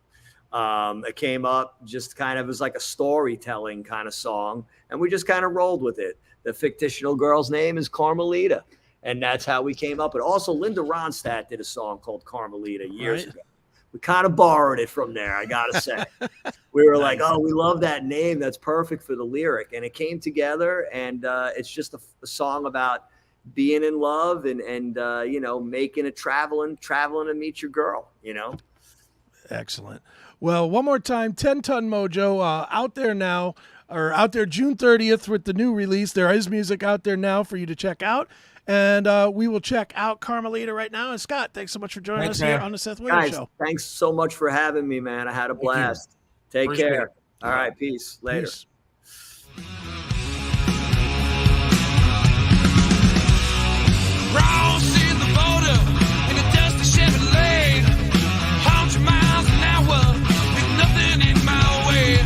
It came up just kind of as like a storytelling kind of song, and we just kind of rolled with it. The fictional girl's name is Carmelita, and that's how we came up. But also, Linda Ronstadt did a song called Carmelita years ago. We kind of borrowed it from there, I gotta say. We were like, oh, we love that name. That's perfect for the lyric. And it came together, and it's just a song about being in love and you know, making a traveling to meet your girl, you know? Excellent. Well, one more time, 10 Ton Mojo out there now, or out there June 30th with the new release. There is music out there now for you to check out. And we will check out Carmelita right now. And Scott, thanks so much for joining us here on the Seth Williams Show. Thanks so much for having me, man. I had a blast. Take care. All right, peace. Later. Peace. Crossing the border in a dusty Chevrolet, 100 miles an hour with nothing in my way.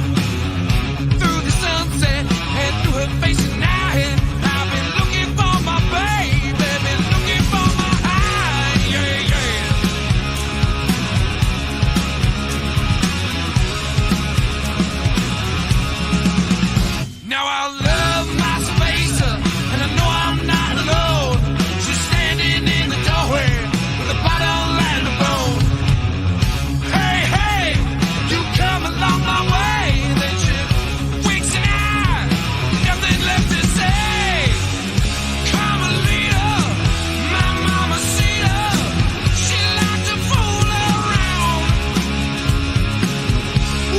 Through the sunset and through her face and eye, I've been looking for my baby, been looking for my eye, yeah, yeah. Now I love my spacer, and I know I'm not alone. She's standing in the doorway with a bottle and a bone. Hey, hey, you come a long, long way. Then she winks an eye, nothing left to say. Carmelita, my mamacita, she likes to fool around.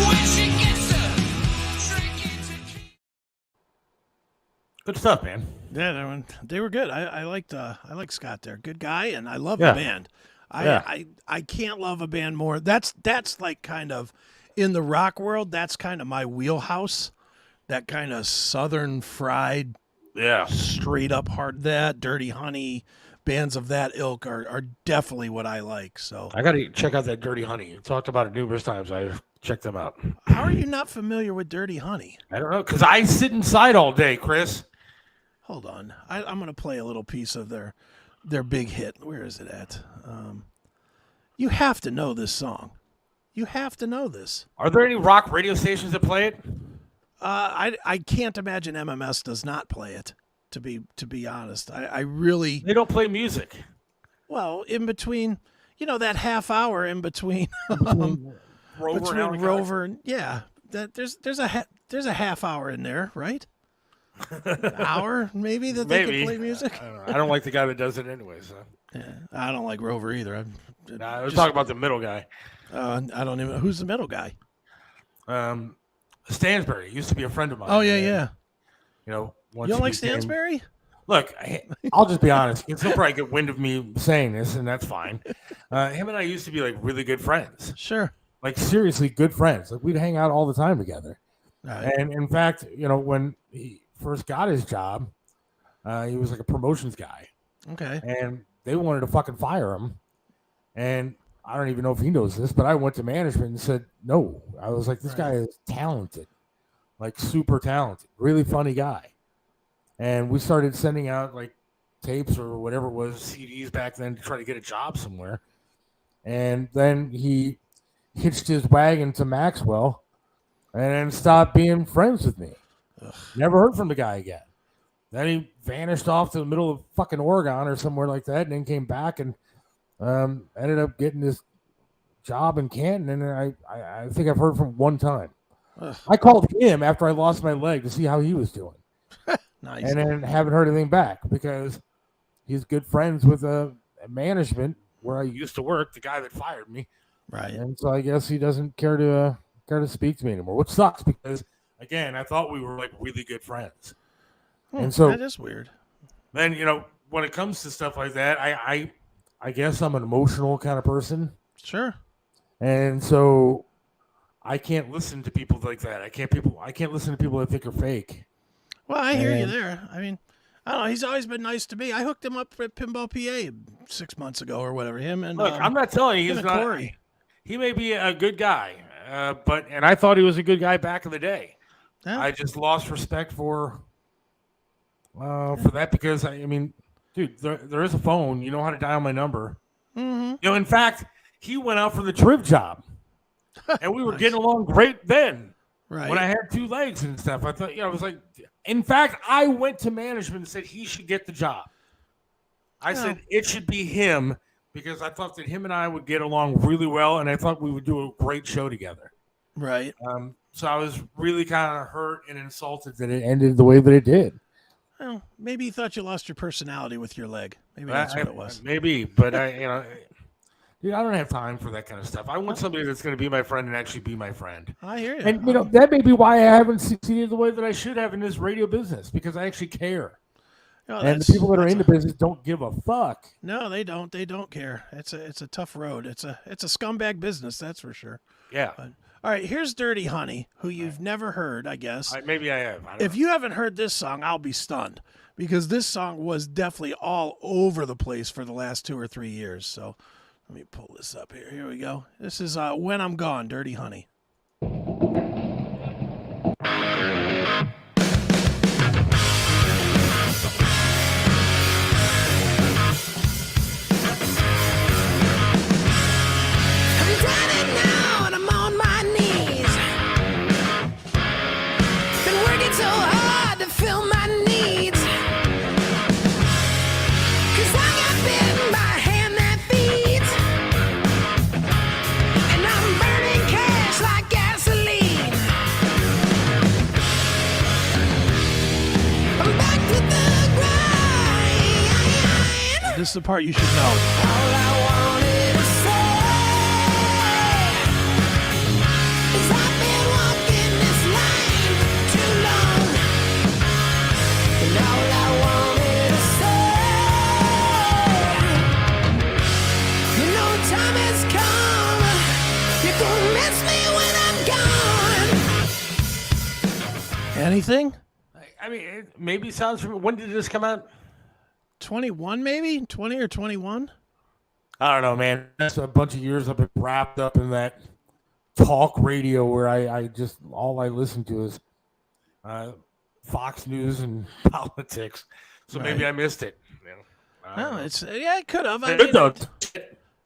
When she gets her drinking tequila. Good stuff, man. Yeah, they were good. I liked Scott there. Good guy, and I love Yeah. the band. Yeah. I can't love a band more. That's like kind of in the rock world. That's kind of my wheelhouse. That kind of southern fried, straight up hard. That Dirty Honey, bands of that ilk are definitely what I like. So I got to check out that Dirty Honey. You talked about it numerous times. I checked them out. how are you not familiar with Dirty Honey? I don't know, because I sit inside all day, Chris. Hold on. I'm going to play a little piece of their big hit. Where is it at? You have to know this song. You have to know this. Are there any rock radio stations that play it? I can't imagine MMS does not play it, to be honest. I really... They don't play music. Well, in between, you know, that half hour in between... Rover and yeah, there's a half hour in there, right? An hour maybe that they can play music. I don't like the guy that does it anyway. So yeah, I don't like Rover either. I was talking about the middle guy. I don't even. Who's the middle guy? Stansbury used to be a friend of mine. Oh yeah. You know, you don't like Stansbury? Look, I'll just be honest. He'll probably get wind of me saying this, and that's fine. Him and I used to be like really good friends. Sure. Like seriously good friends. Like we'd hang out all the time together. Right. And in fact, you know, when he first got his job, he was like a promotions guy. Okay. And they wanted to fucking fire him And I don't even know if he knows this, but I went to management and said, no. I was like, this guy is talented, like super talented, really funny guy. And we started sending out like tapes or whatever it was, CDs back then to try to get a job somewhere. And then he hitched his wagon to Maxwell and stopped being friends with me. Never heard from the guy again. Then he vanished off to the middle of fucking Oregon or somewhere like that, and then came back and ended up getting this job in Canton. And I think I've heard from one time. I called him after I lost my leg to see how he was doing. Nice. And then haven't heard anything back because he's good friends with management where I used to work, the guy that fired me. Right. And so I guess he doesn't care to speak to me anymore, which sucks because, again, I thought we were like really good friends. And so that is weird. Then, when it comes to stuff like that, I guess I'm an emotional kind of person. Sure. And so I can't listen to people like that. I can't listen to people that think are fake. Well, I hear you there. I mean, I don't know. He's always been nice to me. I hooked him up at Pinball PA 6 months ago or whatever. Him and look, I'm not telling you he's not. Corey. He may be a good guy, and I thought he was a good guy back in the day. Yeah. I just lost respect for that because I mean, dude, there is a phone. You know how to dial my number. Mm-hmm. In fact, he went out for the Triv job, and we were getting along great then. Right. When I had 2 legs and stuff, I thought, I was like, in fact, I went to management and said he should get the job. I said it should be him because I thought that him and I would get along really well, and I thought we would do a great show together. Right. So I was really kind of hurt and insulted that it ended the way that it did. Well, maybe you thought you lost your personality with your leg. Maybe that's what it was. Maybe, but dude, I don't have time for that kind of stuff. I want somebody that's going to be my friend and actually be my friend. I hear you. And that may be why I haven't succeeded the way that I should have in this radio business because I actually care. And the people that are in the business don't give a fuck. No, they don't. They don't care. It's a tough road. It's a scumbag business, that's for sure. Yeah. All right, here's Dirty Honey, who you've never heard, I guess. Maybe I have. If you haven't heard this song, I'll be stunned because this song was definitely all over the place for the last 2 or 3 years. So let me pull this up here. Here we go. This is When I'm Gone, Dirty Honey. This is the part you should know. Anything? I mean, it maybe sounds familiar. When did this come out? 21, maybe 20 or 21. I don't know, man. That's a bunch of years I've been wrapped up in that talk radio where I just all I listen to is Fox News and politics. So maybe I missed it. No, it could have.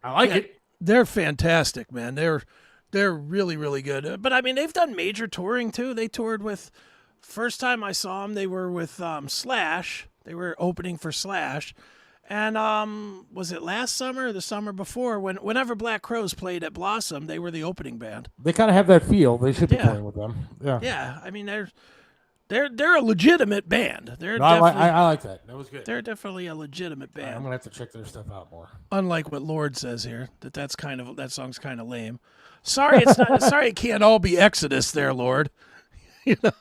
I like it. They're fantastic, man. They're really, really good. But I mean, they've done major touring too. They toured with. First time I saw them, they were with Slash. They were opening for Slash. And was it last summer or the summer before? Whenever Black Crowes played at Blossom, they were the opening band. They kind of have that feel. They should be playing with them. Yeah. Yeah. I mean, they're a legitimate band. I like that. That was good. They're definitely a legitimate band. I'm gonna have to check their stuff out more. Unlike what Lord says here, that song's kind of lame. Sorry, it's not. Sorry, it can't all be Exodus there, Lord. You know,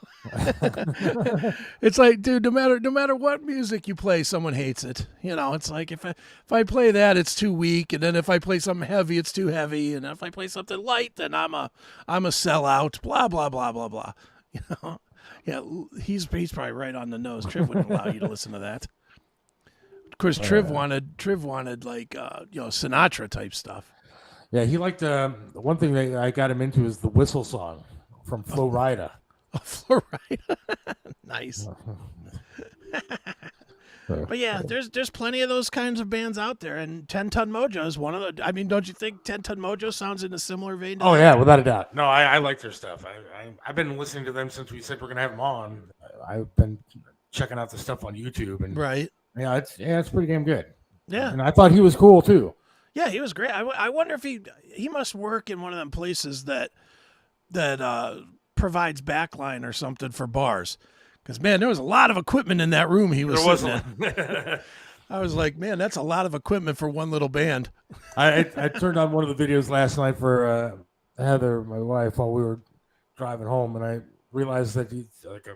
it's like, dude, no matter what music you play, someone hates it. You know, it's like if I play that, it's too weak, and then if I play something heavy, it's too heavy, and if I play something light, then I'm a sellout. Blah blah blah blah blah. You know, yeah, he's probably right on the nose. Triv wouldn't allow you to listen to that. Of course, Triv wanted like Sinatra type stuff. Yeah, he liked the one thing that I got him into is the whistle song from Flo Rida. Oh, Flo Rida. Nice. But yeah, there's plenty of those kinds of bands out there, and Ten Ton Mojo is one of the. I mean, don't you think Ten Ton Mojo sounds in a similar vein? Oh yeah, without a doubt. No, I like their stuff. I've been listening to them since we said we're gonna have them on. I've been checking out the stuff on YouTube, and right. Yeah, it's pretty damn good. Yeah, and I thought he was cool too. Yeah, he was great. I wonder if he must work in one of them places that provides backline or something for bars. Because, man, there was a lot of equipment in that room he was sitting in. I was like, man, that's a lot of equipment for one little band. I turned on one of the videos last night for Heather, my wife, while we were driving home, and I realized that he's like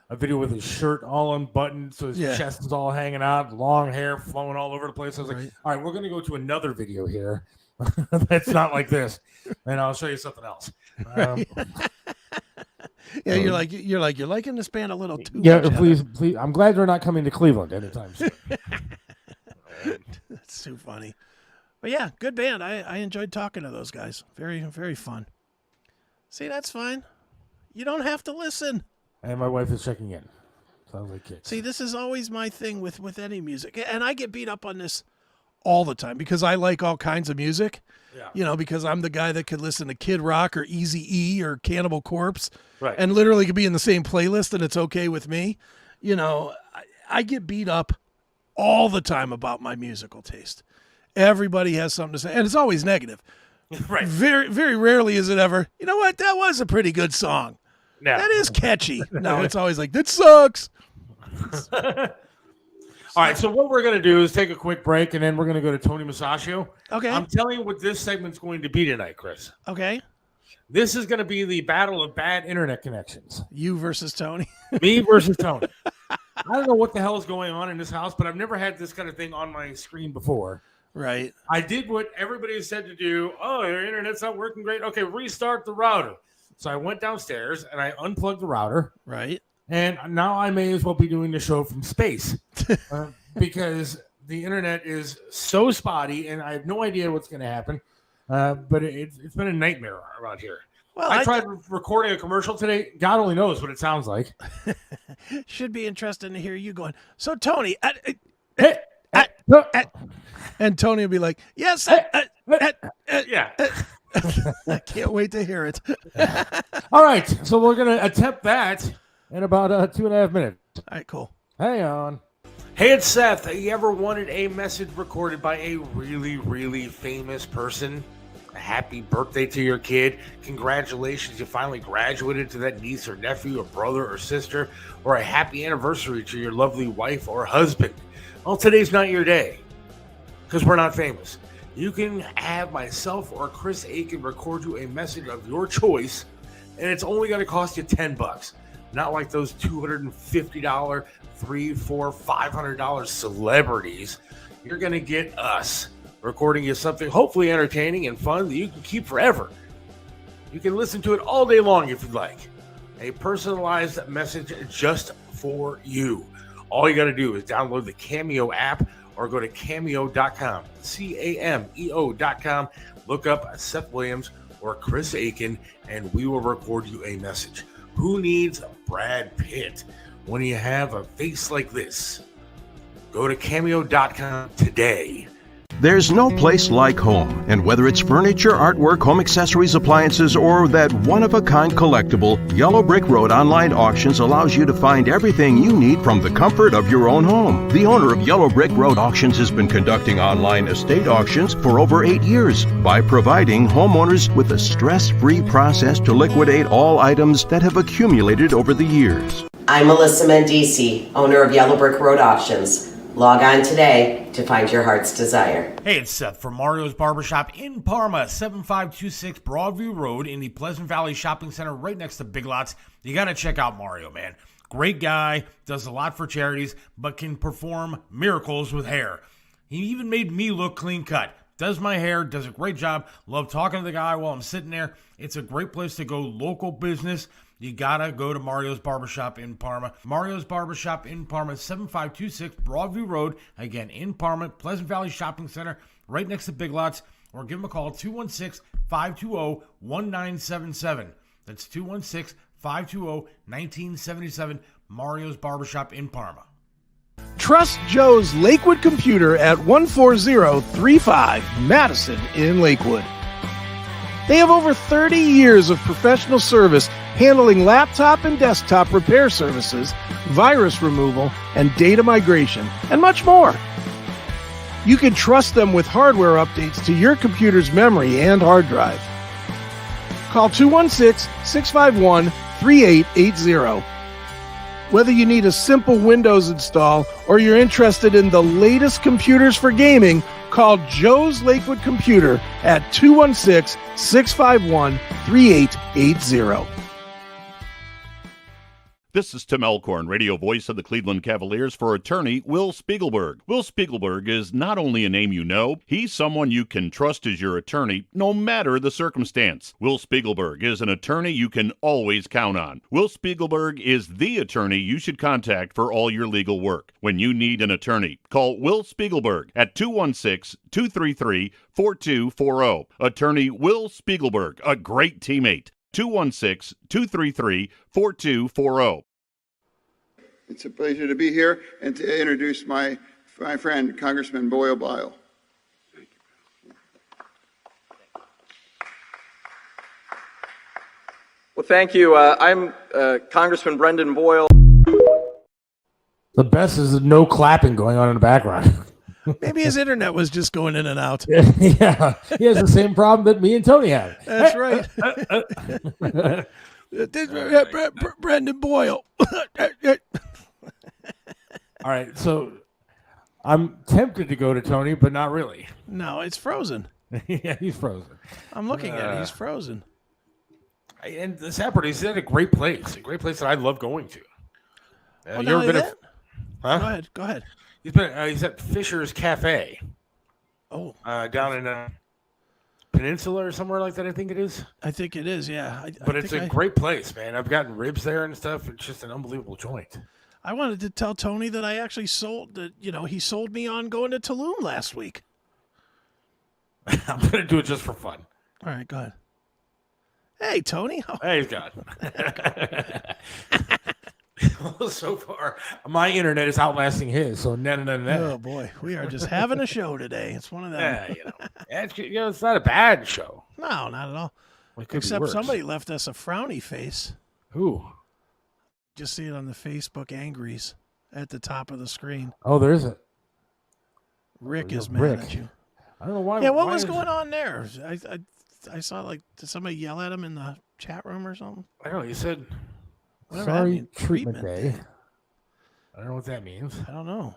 a video with his shirt all unbuttoned, so his chest is all hanging out, long hair flowing all over the place. I was like, all right, we're going to go to another video here that's not like this, and I'll show you something else. Yeah, you're liking this band a little too much. Yeah, please. I'm glad they're not coming to Cleveland anytime soon. That's too funny. But yeah, good band. I enjoyed talking to those guys. Very, very fun. See, that's fine. You don't have to listen. And my wife is checking in. Sounds like kids. See, this is always my thing with any music. And I get beat up on this all the time because I like all kinds of music. Yeah. Because I'm the guy that could listen to Kid Rock or Eazy-E or Cannibal Corpse. Right. And literally could be in the same playlist and it's okay with me. I get beat up all the time about my musical taste. Everybody has something to say. And it's always negative. Right. Very, very rarely is it ever, you know what, that was a pretty good song. No. That is catchy. No, it's always like, that sucks. All right, so what we're going to do is take a quick break, and then we're going to go to Tony Musachio. Okay. I'm telling you what this segment's going to be tonight, Chris. Okay. This is going to be the battle of bad internet connections. You versus Tony. Me versus Tony. I don't know what the hell is going on in this house, but I've never had this kind of thing on my screen before. Right. I did what everybody said to do. Oh, your internet's not working great. Okay, restart the router. So I went downstairs, and I unplugged the router. Right. And now I may as well be doing the show from space because the internet is so spotty and I have no idea what's going to happen. But it's been a nightmare around here. Well, I tried recording a commercial today. God only knows what it sounds like. Should be interesting to hear you going. So, Tony, and Tony will be like, yes. Yeah. I can't wait to hear it. All right. So we're going to attempt that in about 2.5 minutes. All right, cool. Hang on. Hey, it's Seth. You ever wanted a message recorded by a really, really famous person? A happy birthday to your kid. Congratulations, you finally graduated to that niece or nephew or brother or sister. Or a happy anniversary to your lovely wife or husband. Well, today's not your day because we're not famous. You can have myself or Chris Aiken record you a message of your choice, and it's only going to cost you $10. Not like those $250, $300, $400, $500 celebrities. You're going to get us recording you something hopefully entertaining and fun that you can keep forever. You can listen to it all day long if you'd like. A personalized message just for you. All you got to do is download the Cameo app or go to cameo.com, cameo.com. Look up Seth Williams or Chris Aiken, and we will record you a message. Who needs Brad Pitt when you have a face like this? Go to cameo.com today. There's no place like home, and whether it's furniture, artwork, home accessories, appliances, or that one-of-a-kind collectible, Yellow Brick Road Online Auctions allows you to find everything you need from the comfort of your own home. The owner of Yellow Brick Road Auctions has been conducting online estate auctions for over 8 years by providing homeowners with a stress-free process to liquidate all items that have accumulated over the years. I'm Melissa Mendici, owner of Yellow Brick Road Auctions. Log on today to find your heart's desire. Hey, it's Seth from Mario's Barbershop in Parma, 7526 Broadview Road in the Pleasant Valley Shopping Center right next to Big Lots. You got to check out Mario, man. Great guy, does a lot for charities, but can perform miracles with hair. He even made me look clean cut. Does my hair, does a great job. Love talking to the guy while I'm sitting there. It's a great place to go, local business. you gotta go to Mario's Barbershop in Parma. Mario's Barbershop in Parma, 7526 Broadview Road. Again, in Parma, Pleasant Valley Shopping Center, right next to Big Lots. Or give them a call, 216-520-1977. That's 216-520-1977, Mario's Barbershop in Parma. Trust Joe's Lakewood Computer at 14035 Madison in Lakewood. They have over 30 years of professional service handling laptop and desktop repair services, virus removal, and data migration, and much more. You can trust them with hardware updates to your computer's memory and hard drive. Call 216-651-3880. Whether you need a simple Windows install or you're interested in the latest computers for gaming, call Joe's Lakewood Computer at 216-651-3880. This is Tim Elkhorn, radio voice of the Cleveland Cavaliers for attorney Will Spiegelberg. Will Spiegelberg is not only a name you know, he's someone you can trust as your attorney no matter the circumstance. Will Spiegelberg is an attorney you can always count on. Will Spiegelberg is the attorney you should contact for all your legal work. When you need an attorney, call Will Spiegelberg at 216-233-4240. Attorney Will Spiegelberg, a great teammate. 216-233-4240. It's a pleasure to be here and to introduce my friend, Congressman Boyle Bile. Well, thank you. I'm Congressman Brendan Boyle. The best is no clapping going on in the background. Maybe his internet was just going in and out. Yeah, he has the same problem that me and Tony have. That's right. Brendan Boyle. All right, so I'm tempted to go to Tony, but not really. No, it's frozen. Yeah, he's frozen. I'm looking at it. He's frozen. And the Saturday, he's at a great place that I love going to. You ever been at? Huh? Go ahead. He's at Fisher's Cafe. Oh, down in Peninsula or somewhere like that. I think it is. I think it is. Yeah, but it's a great place, man. I've gotten ribs there and stuff. It's just an unbelievable joint. I wanted to tell Tony that I actually sold that. He sold me on going to Tulum last week. I'm gonna do it just for fun. All right, go ahead. Hey, Tony. Hey, he's gone. Well, so far, my internet is outlasting his. So, Oh boy, we are just having a show today. It's one of them. Yeah, it's not a bad show. No, not at all. Except somebody left us a frowny face. Who? Just see it on the Facebook Angries at the top of the screen. Oh, there is it. Rick is mad at you. I don't know why. Yeah, what was going on there? I saw did somebody yell at him in the chat room or something? I don't know. He said. Sorry, treatment day. I don't know what that means. I don't know.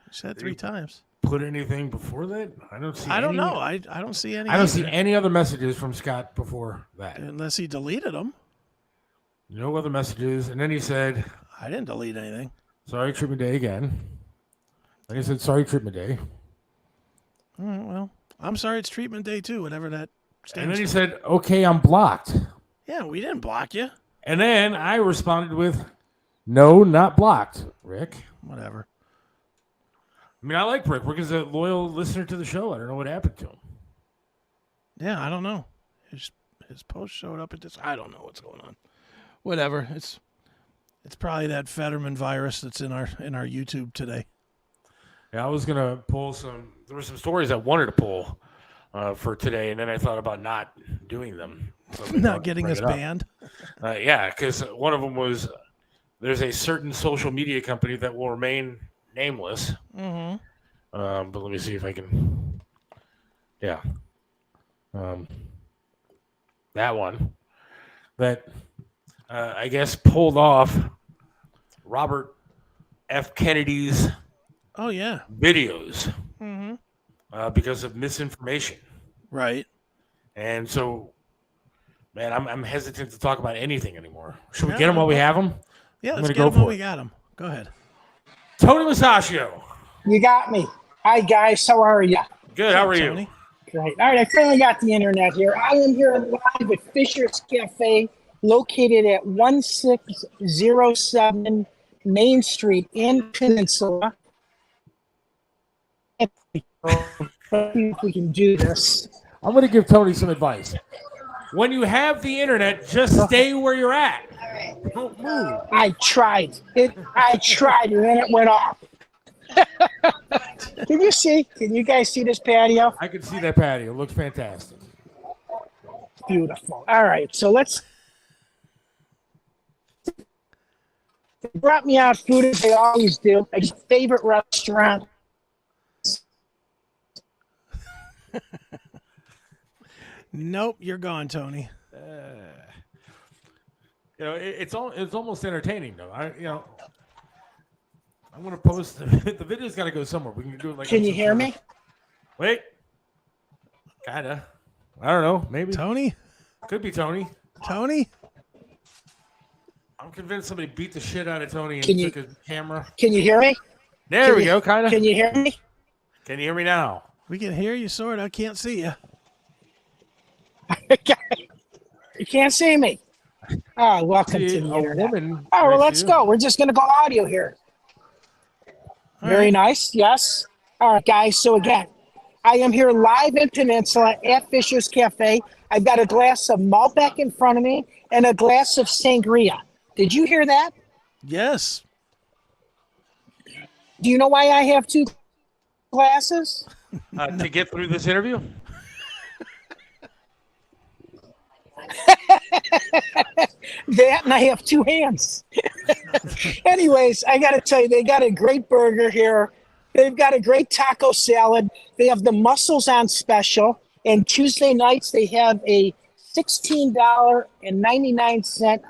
You said it 3 times. Put anything before that? I don't see. I don't know. I don't see any. I don't see any other messages from Scott before that. Unless he deleted them. No other messages. And then he said, I didn't delete anything. Sorry, treatment day again. Then he said, sorry, treatment day. All right, well, I'm sorry it's treatment day too, whatever that stands And then he for. said, okay, I'm blocked. Yeah, we didn't block you. And then I responded with, no, not blocked, Rick. Whatever. I mean, I like Rick. Rick is a loyal listener to the show. I don't know what happened to him. Yeah, I don't know. His post showed up at this. I don't know what's going on. Whatever. It's probably that Fetterman virus that's in our YouTube today. Yeah, I was gonna pull some. There were some stories I wanted to pull for today, and then I thought about not doing them. So not getting us banned. Yeah, because one of them was there's a certain social media company that will remain nameless. Mm-hmm. But let me see if I can. Yeah. That one that I guess pulled off Robert F. Kennedy's videos because of misinformation. Right. And so, man, I'm hesitant to talk about anything anymore. Should we get them while we have them? Yeah, let's get them while we got them. Go ahead. Tony Musachio. You got me. Hi, guys. How are you? Good. How are you? Great. All right. I finally got the internet here. I am here live at Fisher's Cafe located at 1607 Main Street in Peninsula. Let's see if we can do this. I'm going to give Tony some advice. When you have the internet, just stay where you're at. Don't move. I tried, and then it went off. Can you see? Can you guys see this patio? I can see that patio. It looks fantastic. Beautiful. All right, so let's. They brought me out food as they always do. My favorite restaurant. Nope, you're gone, Tony. It's almost entertaining though. I'm gonna post the video's got to go somewhere. We can do it like. Can you hear me? Wait. Kinda. I don't know. Maybe Tony. Could be Tony. Tony. I'm convinced somebody beat the shit out of Tony and took his camera. Can you hear me? There we go. Kind of. Can you hear me? Can you hear me now? We can hear you, sort of. I can't see you. You can't see me. Oh, welcome to the internet. Oh, well, let's go. We're just going to go audio here. Very nice. Yes. All right, guys. So again, I am here live in Peninsula at Fisher's Cafe. I've got a glass of Malbec in front of me and a glass of sangria. Did you hear that? Yes. Do you know why I have two glasses? To get through this interview? That, and I have two hands. Anyways, I got to tell you, they got a great burger here. They've got a great taco salad. They have the mussels on special. And Tuesday nights, they have a $16.99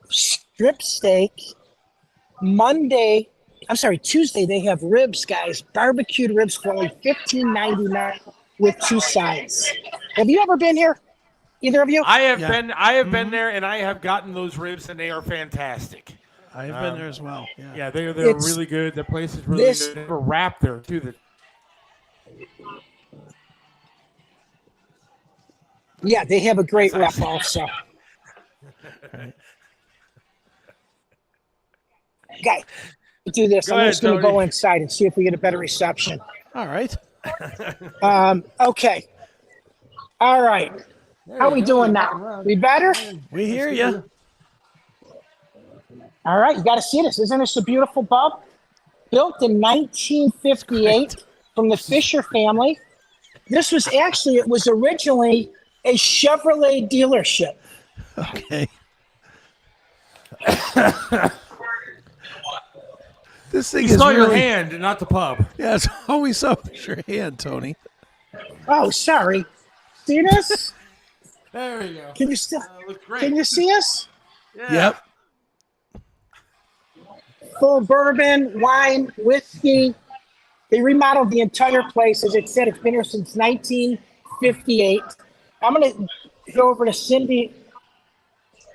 strip steak. Tuesday, they have ribs, guys. Barbecued ribs for only $15.99 with two sides. Have you ever been here? Either of you? I have been. I have been there, and I have gotten those ribs, and they are fantastic. I have been there as well. Yeah, they're really good. The place is really good. They have a wrap there too. Yeah, they have a great wrap also. Okay, do this. I'm just going to go inside and see if we get a better reception. All right. Okay. All right. How are we doing now? We better? We hear you. All right, you got to see this. Isn't this a beautiful pub? Built in 1958 from the Fisher family. This was it was originally a Chevrolet dealership. Okay. This thing is saw your hand, not the pub. Yeah, it's always saw your hand, Tony. Oh, sorry. See this? There we go. Can you Can you see us? Yeah. Yep. Full bourbon, wine, whiskey. They remodeled the entire place. As it said, it's been here since 1958. I'm going to go over to Cindy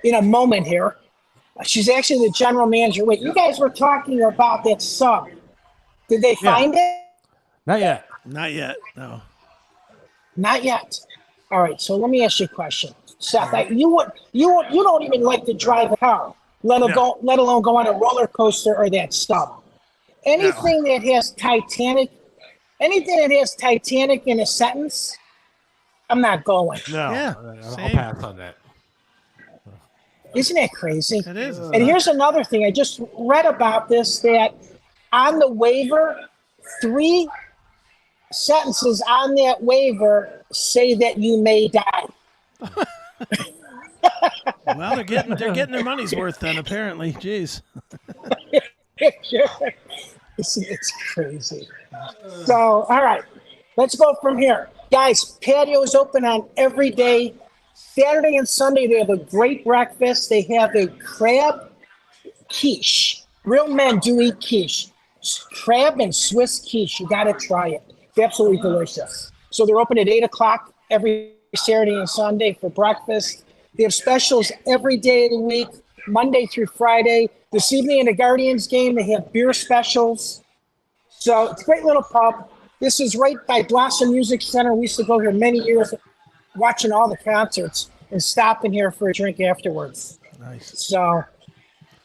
in a moment here. She's actually the general manager. Wait, you guys were talking about that sub. Did they find it? Not yet. Not yet. No. Not yet. All right. So let me ask you a question, Seth. You don't even like to drive a car, let alone go on a roller coaster or that stuff. Anything that has Titanic in a sentence, I'm not going. No. Yeah. I'll pass on that. Isn't that crazy? It is. And here's another thing. I just read about this, that on the waiver, 3 sentences on that waiver say that you may die. Well, they're getting their money's worth then, apparently. Jeez. It's crazy. So, all right, let's go from here. Guys, patio is open on every day. Saturday and Sunday, they have a great breakfast. They have a crab quiche. Real men do eat quiche. Crab and Swiss quiche. You got to try it. It's absolutely delicious. So they're open at 8 o'clock every Saturday and Sunday for breakfast. They have specials every day of the week, Monday through Friday. This evening in the Guardians game, they have beer specials. So it's a great little pub. This is right by Blossom Music Center. We used to go here many years watching all the concerts. and stopping here for a drink afterwards. Nice. So,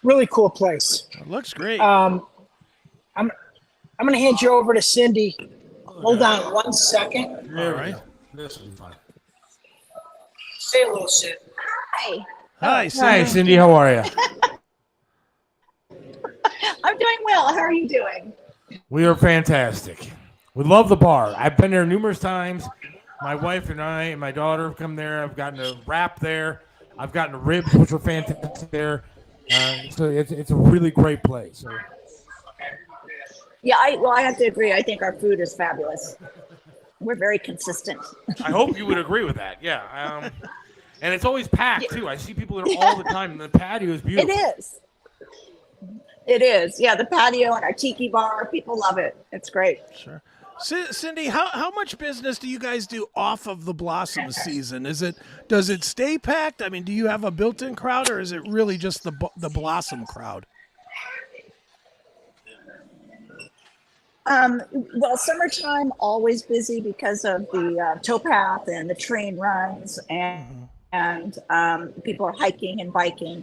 really cool place. It looks great. I'm going to hand you over to Cindy. Hold on 1 second. All right. This will be fun. Say hello, Cindy. Hi. Hi, Cindy. Hi, Cindy. How are you? I'm doing well. How are you doing? We are fantastic. We love the bar. I've been there numerous times. My wife and I and my daughter have come there. I've gotten a wrap there. I've gotten a ribs, which are fantastic there. So it's a really great place. So. Yeah, I have to agree. I think our food is fabulous. We're very consistent. I hope you would agree with that. Yeah. And it's always packed, too. I see people there all the time, and the patio is beautiful. It is. It is. Yeah, the patio and our tiki bar. People love it. It's great. Sure. Cindy, how much business do you guys do off of the Blossom season? Does it stay packed? I mean, do you have a built-in crowd, or is it really just the Blossom crowd? Well, summertime always busy because of the towpath and the train runs, and people are hiking and biking.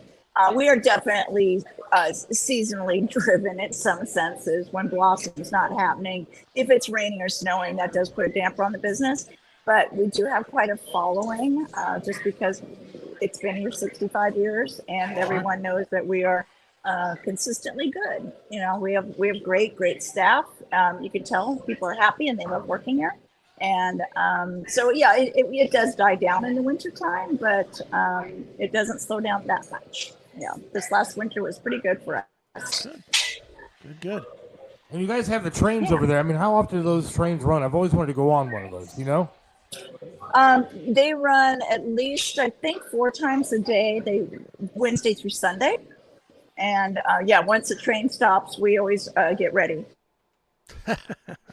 We are definitely seasonally driven in some senses when Blossom's not happening. If it's raining or snowing, that does put a damper on the business. But we do have quite a following just because it's been here 65 years and everyone knows that we are consistently good. You know, we have great staff. You can tell people are happy and they love working here. And so, yeah, it does die down in the wintertime, but it doesn't slow down that much. Yeah, this last winter was pretty good for us. Good. And you guys have the trains over there. I mean, how often do those trains run? I've always wanted to go on one of those, you know? They run at least, I think, 4 times a day, Wednesday through Sunday. And yeah, once the train stops, we always get ready.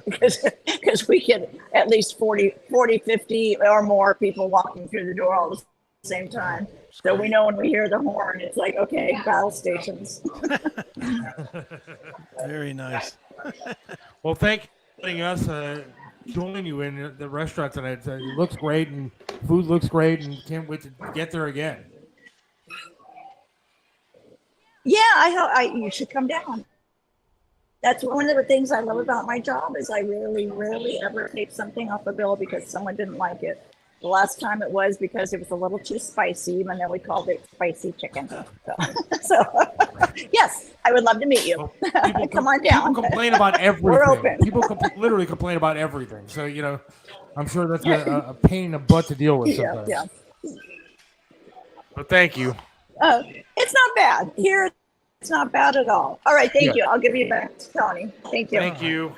because we get at least 40, 50 or more people walking through the door all at the same time. So we know when we hear the horn, it's like, okay, battle stations. Very nice. Well, thank you for letting us join you in the restaurant tonight. It looks great and food looks great and can't wait to get there again. Yeah, you should come down. That's one of the things I love about my job is I rarely ever take something off a bill because someone didn't like it. The last time it was because it was a little too spicy, even though we called it spicy chicken. So yes, I would love to meet you. Well, come on down. People complain about everything. We're open. People literally complain about everything. So, you know, I'm sure that's a pain in the butt to deal with sometimes. Yeah. But thank you. It's not bad. Here, it's not bad at all. All right, thank you. I'll give you back to Tony. Thank you. Thank you.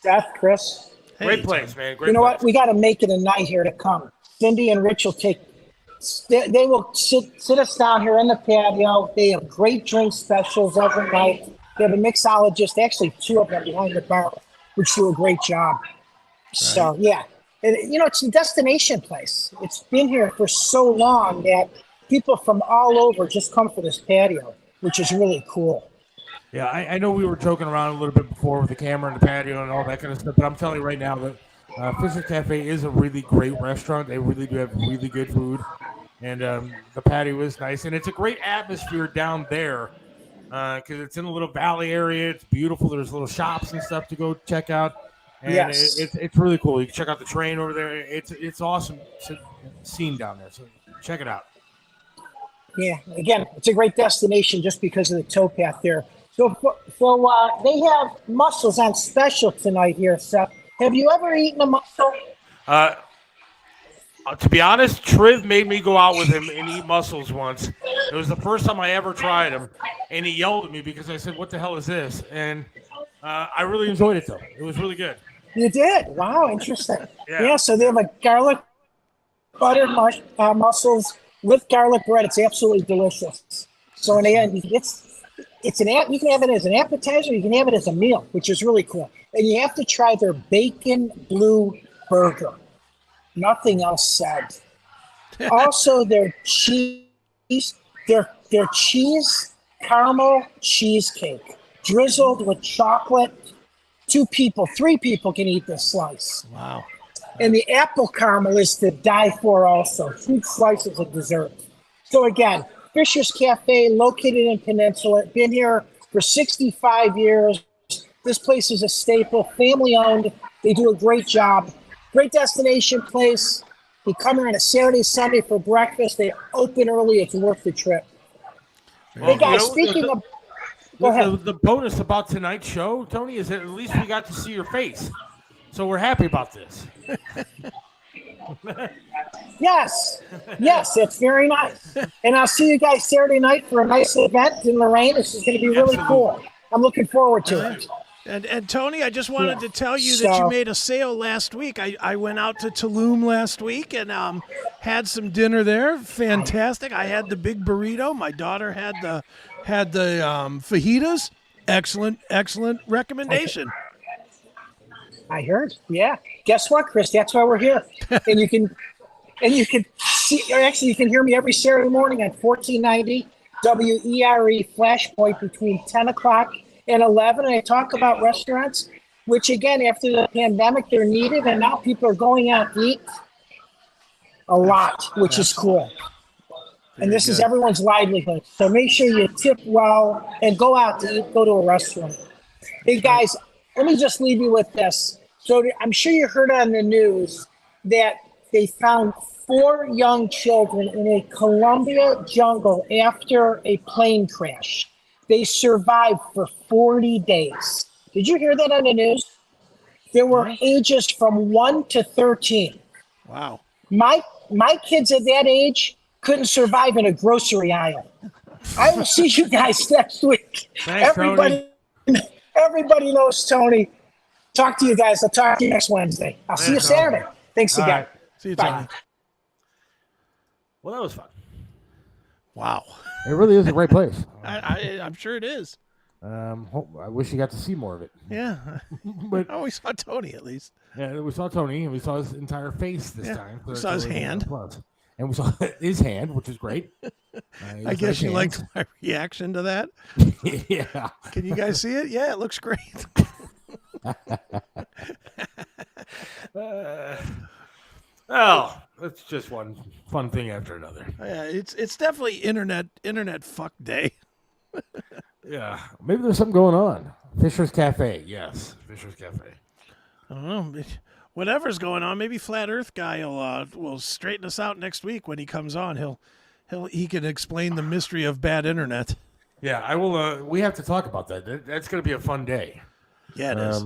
Seth, Chris. Great place, man. Great you know place. what? We got to make it a night here to come. Cindy and Rich will they will sit us down here in the patio. They have great drink specials every night. They have a mixologist, actually 2 of them behind the bar, which do a great job. Right. So, yeah. And, you know, it's a destination place. It's been here for so long that people from all over just come for this patio, which is really cool. Yeah, I know we were joking around a little bit before with the camera and the patio and all that kind of stuff, but I'm telling you right now that Fisher Cafe is a really great restaurant. They really do have really good food, and the patio is nice, and it's a great atmosphere down there because it's in a little valley area. It's beautiful. There's little shops and stuff to go check out, and it's really cool. You can check out the train over there. It's awesome scene down there, so check it out. Yeah, again, it's a great destination just because of the towpath there. So they have mussels on special tonight here, Seth. Have you ever eaten a mussel? To be honest, Triv made me go out with him and eat mussels once. It was the first time I ever tried them, and he yelled at me because I said, "What the hell is this?" And I really enjoyed it, though. It was really good. You did? Wow, interesting. Yeah, so they have a garlic butter mussels with garlic bread. It's absolutely delicious. So in the end, you can have it as an appetizer, you can have it as a meal, which is really cool. And you have to try their bacon blue burger. Nothing else said. Also, their cheese, their cheese caramel cheesecake, drizzled with chocolate. 3 people can eat this slice. Wow. And the apple caramel is to die for also. Huge slices of dessert. So again, Fisher's Cafe, located in Peninsula. Been here for 65 years. This place is a staple, family owned. They do a great job. Great destination place. You come here on a Saturday, Sunday for breakfast. They open early. It's worth the trip. Hey guys, speaking of, go ahead. The bonus about tonight's show, Tony, is that at least we got to see your face. So we're happy about this. Yes, it's very nice. And I'll see you guys Saturday night for a nice event in Lorraine. This is going to be really cool. I'm looking forward to it. And Tony, I just wanted to tell you that you made a sale last week. I went out to Tulum last week and had some dinner there. Fantastic. I had the big burrito. My daughter had the fajitas. Excellent recommendation. Okay. I heard. Yeah. Guess what, Chris? That's why we're here. And you can see, or actually you can hear me every Saturday morning at 1490 WERE Flashpoint between 10 o'clock and 11. And I talk about restaurants, which again, after the pandemic, they're needed. And now people are going out to eat a lot, which is cool. And this is everyone's livelihood. So make sure you tip well and go out to eat, go to a restaurant. Hey guys, let me just leave you with this. So I'm sure you heard on the news that they found 4 young children in a Colombia jungle after a plane crash. They survived for 40 days. Did you hear that on the news? There were ages from 1 to 13. Wow. My kids at that age couldn't survive in a grocery aisle. I will see you guys next week. Thanks, Everybody knows Tony. Talk to you guys. I'll talk to you next Wednesday. I'll see you Saturday. Thanks again. Right. See you, Bye. Tony. Well, that was fun. Wow. It really is a great place. I'm sure it is. I wish you got to see more of it. Yeah. But we saw Tony at least. Yeah, we saw Tony, and we saw his entire face this time. We saw his hand. And we saw his hand, which is great. I guess you liked my reaction to that. Yeah. Can you guys see it? Yeah, it looks great. It's just one fun thing after another. Yeah, it's definitely internet fuck day. Yeah, maybe there's something going on. Fisher's Cafe, yes, Fisher's Cafe. I don't know. Whatever's going on, maybe Flat Earth guy will straighten us out next week when he comes on. He can explain the mystery of bad internet. Yeah, I will. We have to talk about that. That's going to be a fun day. Yeah, it is.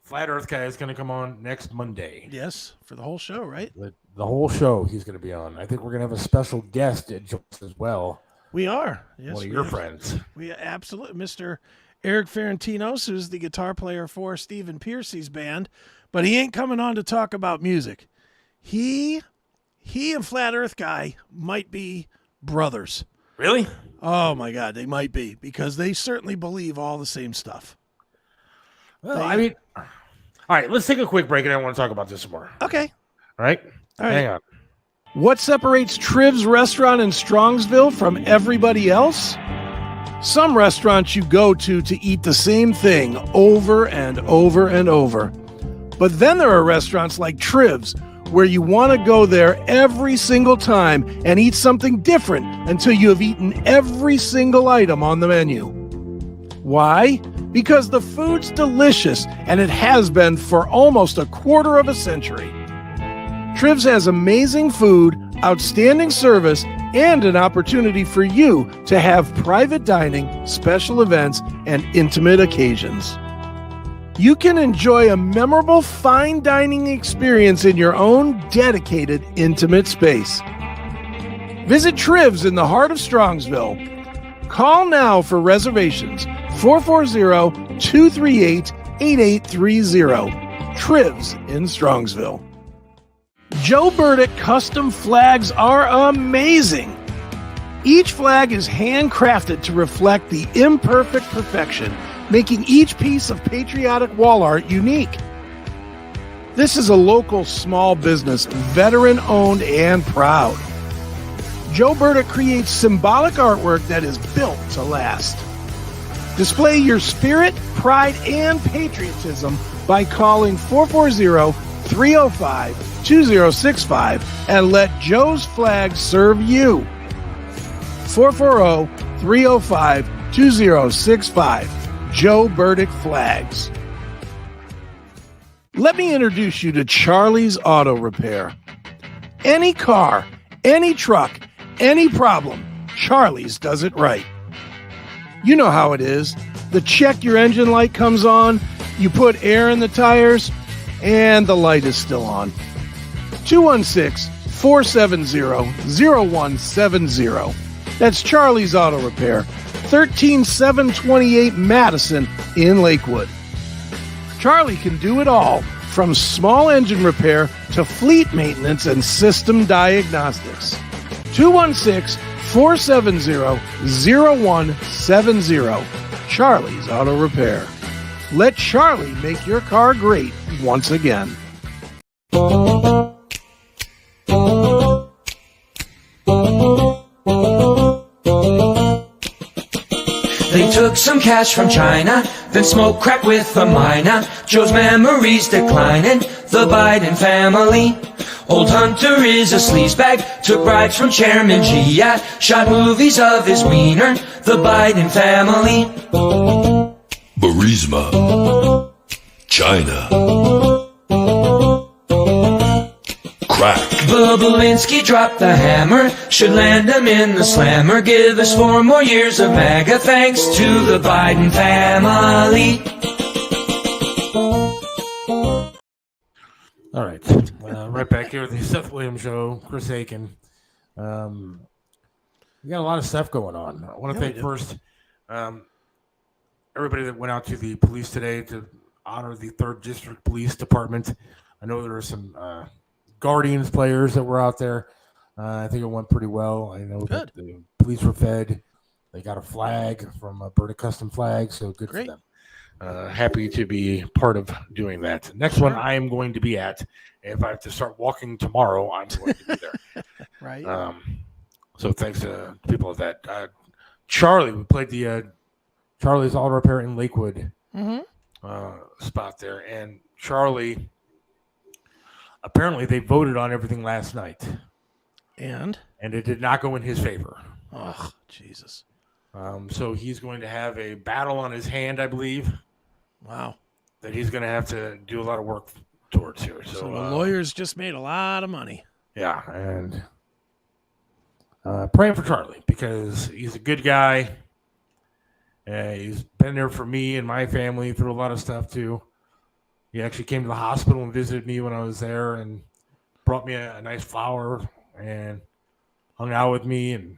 Flat Earth guy is going to come on next Monday. Yes, for the whole show, right? The whole show he's going to be on. I think we're going to have a special guest at Jones as well. We are. Yes, one of your friends. We absolutely, Mr. Eric Ferentinos, who's the guitar player for Stephen Piercy's band, but he ain't coming on to talk about music. He and Flat Earth guy might be brothers. Really? Oh my God, they might be, because they certainly believe all the same stuff. Well, all right, let's take a quick break, and I want to talk about this some more. Okay. All right? Hang on. What separates Triv's restaurant in Strongsville from everybody else? Some restaurants you go to eat the same thing over and over and over. But then there are restaurants like Triv's, where you want to go there every single time and eat something different until you have eaten every single item on the menu. Why? Because the food's delicious, and it has been for almost a quarter of a century. Triv's has amazing food, outstanding service, and an opportunity for you to have private dining, special events, and intimate occasions. You can enjoy a memorable fine dining experience in your own dedicated, intimate space. Visit Triv's in the heart of Strongsville. Call now for reservations, 440-238-8830. Triv's in Strongsville. Joe Burdick custom flags are amazing. Each flag is handcrafted to reflect the imperfect perfection, making each piece of patriotic wall art unique. This is a local small business, veteran-owned and proud. Joe Burdick creates symbolic artwork that is built to last. Display your spirit, pride, and patriotism by calling 440 440-305-2065 and let Joe's Flags serve you. 440-305-2065. Joe Burdick Flags. Let me introduce you to Charlie's Auto Repair. Any car, any truck, any problem, Charlie's does it right. You know how it is. The check your engine light comes on, you put air in the tires, and the light is still on. 216-470-0170. That's Charlie's Auto Repair, 13728 Madison in Lakewood. Charlie can do it all, from small engine repair to fleet maintenance and system diagnostics. 216-470-0170. Charlie's Auto Repair. Let Charlie make your car great once again. They took some cash from China, then smoked crack with a miner. Joe's memories declining, the Biden family. Old Hunter is a sleazebag, took bribes from Chairman G. Yeah, shot movies of his wiener, the Biden family. Burisma. China. Crack. Bobolinsky dropped the hammer, should land him in the slammer. Give us 4 more years of MAGA, thanks to the Biden family. All right. Right back here with the Seth Williams Show, Chris Aiken. We got a lot of stuff going on. I want to thank first everybody that went out to the police today to honor the 3rd District Police Department. I know there were some Guardians players that were out there. I think it went pretty well. I know that the police were fed. They got a flag from Burdick Custom Flag, so good for them. Happy to be part of doing that. Next one I am going to be at. If I have to start walking tomorrow, I'm going to be there. Right. So thanks to people of that. Charlie, we played the Charlie's Auto Repair in Lakewood spot there. And Charlie, apparently they voted on everything last night. And it did not go in his favor. Oh, Jesus. So he's going to have a battle on his hand, I believe. Wow. That he's going to have to do a lot of work towards here. So the lawyers just made a lot of money. Yeah, and praying for Charlie because he's a good guy. He's been there for me and my family through a lot of stuff too. He actually came to the hospital and visited me when I was there and brought me a nice flower and hung out with me. And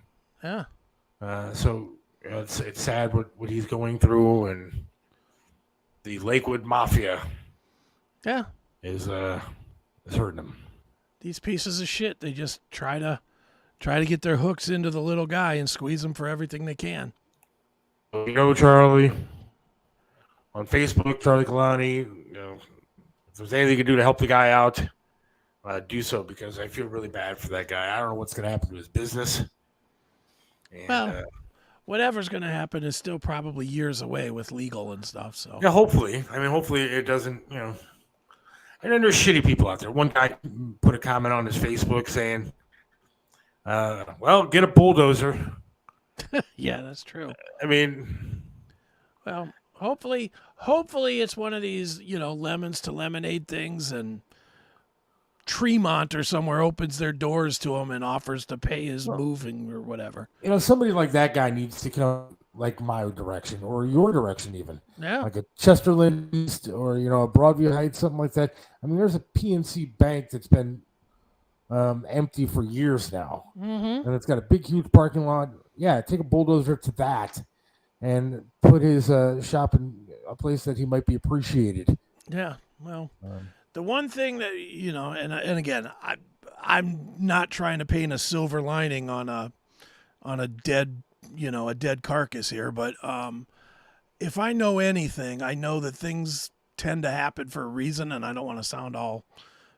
so you know, it's sad what he's going through, and the Lakewood Mafia is hurting him. These pieces of shit, they just try to get their hooks into the little guy and squeeze him for everything they can. You know, Charlie, on Facebook, Charlie Kalani, you know, if there's anything you can do to help the guy out, do so, because I feel really bad for that guy. I don't know what's going to happen to his business. And, well, whatever's going to happen is still probably years away with legal and stuff. So yeah, hopefully. I mean, hopefully it doesn't, you know. And then there's shitty people out there. One guy put a comment on his Facebook saying, well, get a bulldozer. Yeah, that's true. I mean, well, hopefully it's one of these, you know, lemons to lemonade things, and Tremont or somewhere opens their doors to him and offers to pay his moving or whatever. You know, somebody like that guy needs to come like my direction or your direction even. Yeah. Like a Chesterland East or, you know, a Broadview Heights, something like that. I mean, there's a PNC bank that's been empty for years now. Mm-hmm. And it's got a big, huge parking lot. Yeah, take a bulldozer to that and put his shop in a place that he might be appreciated. Yeah, well, the one thing that, you know, and again, I'm not trying to paint a silver lining on a dead, you know, a dead carcass here, but if I know anything, I know that things tend to happen for a reason, and I don't want to sound all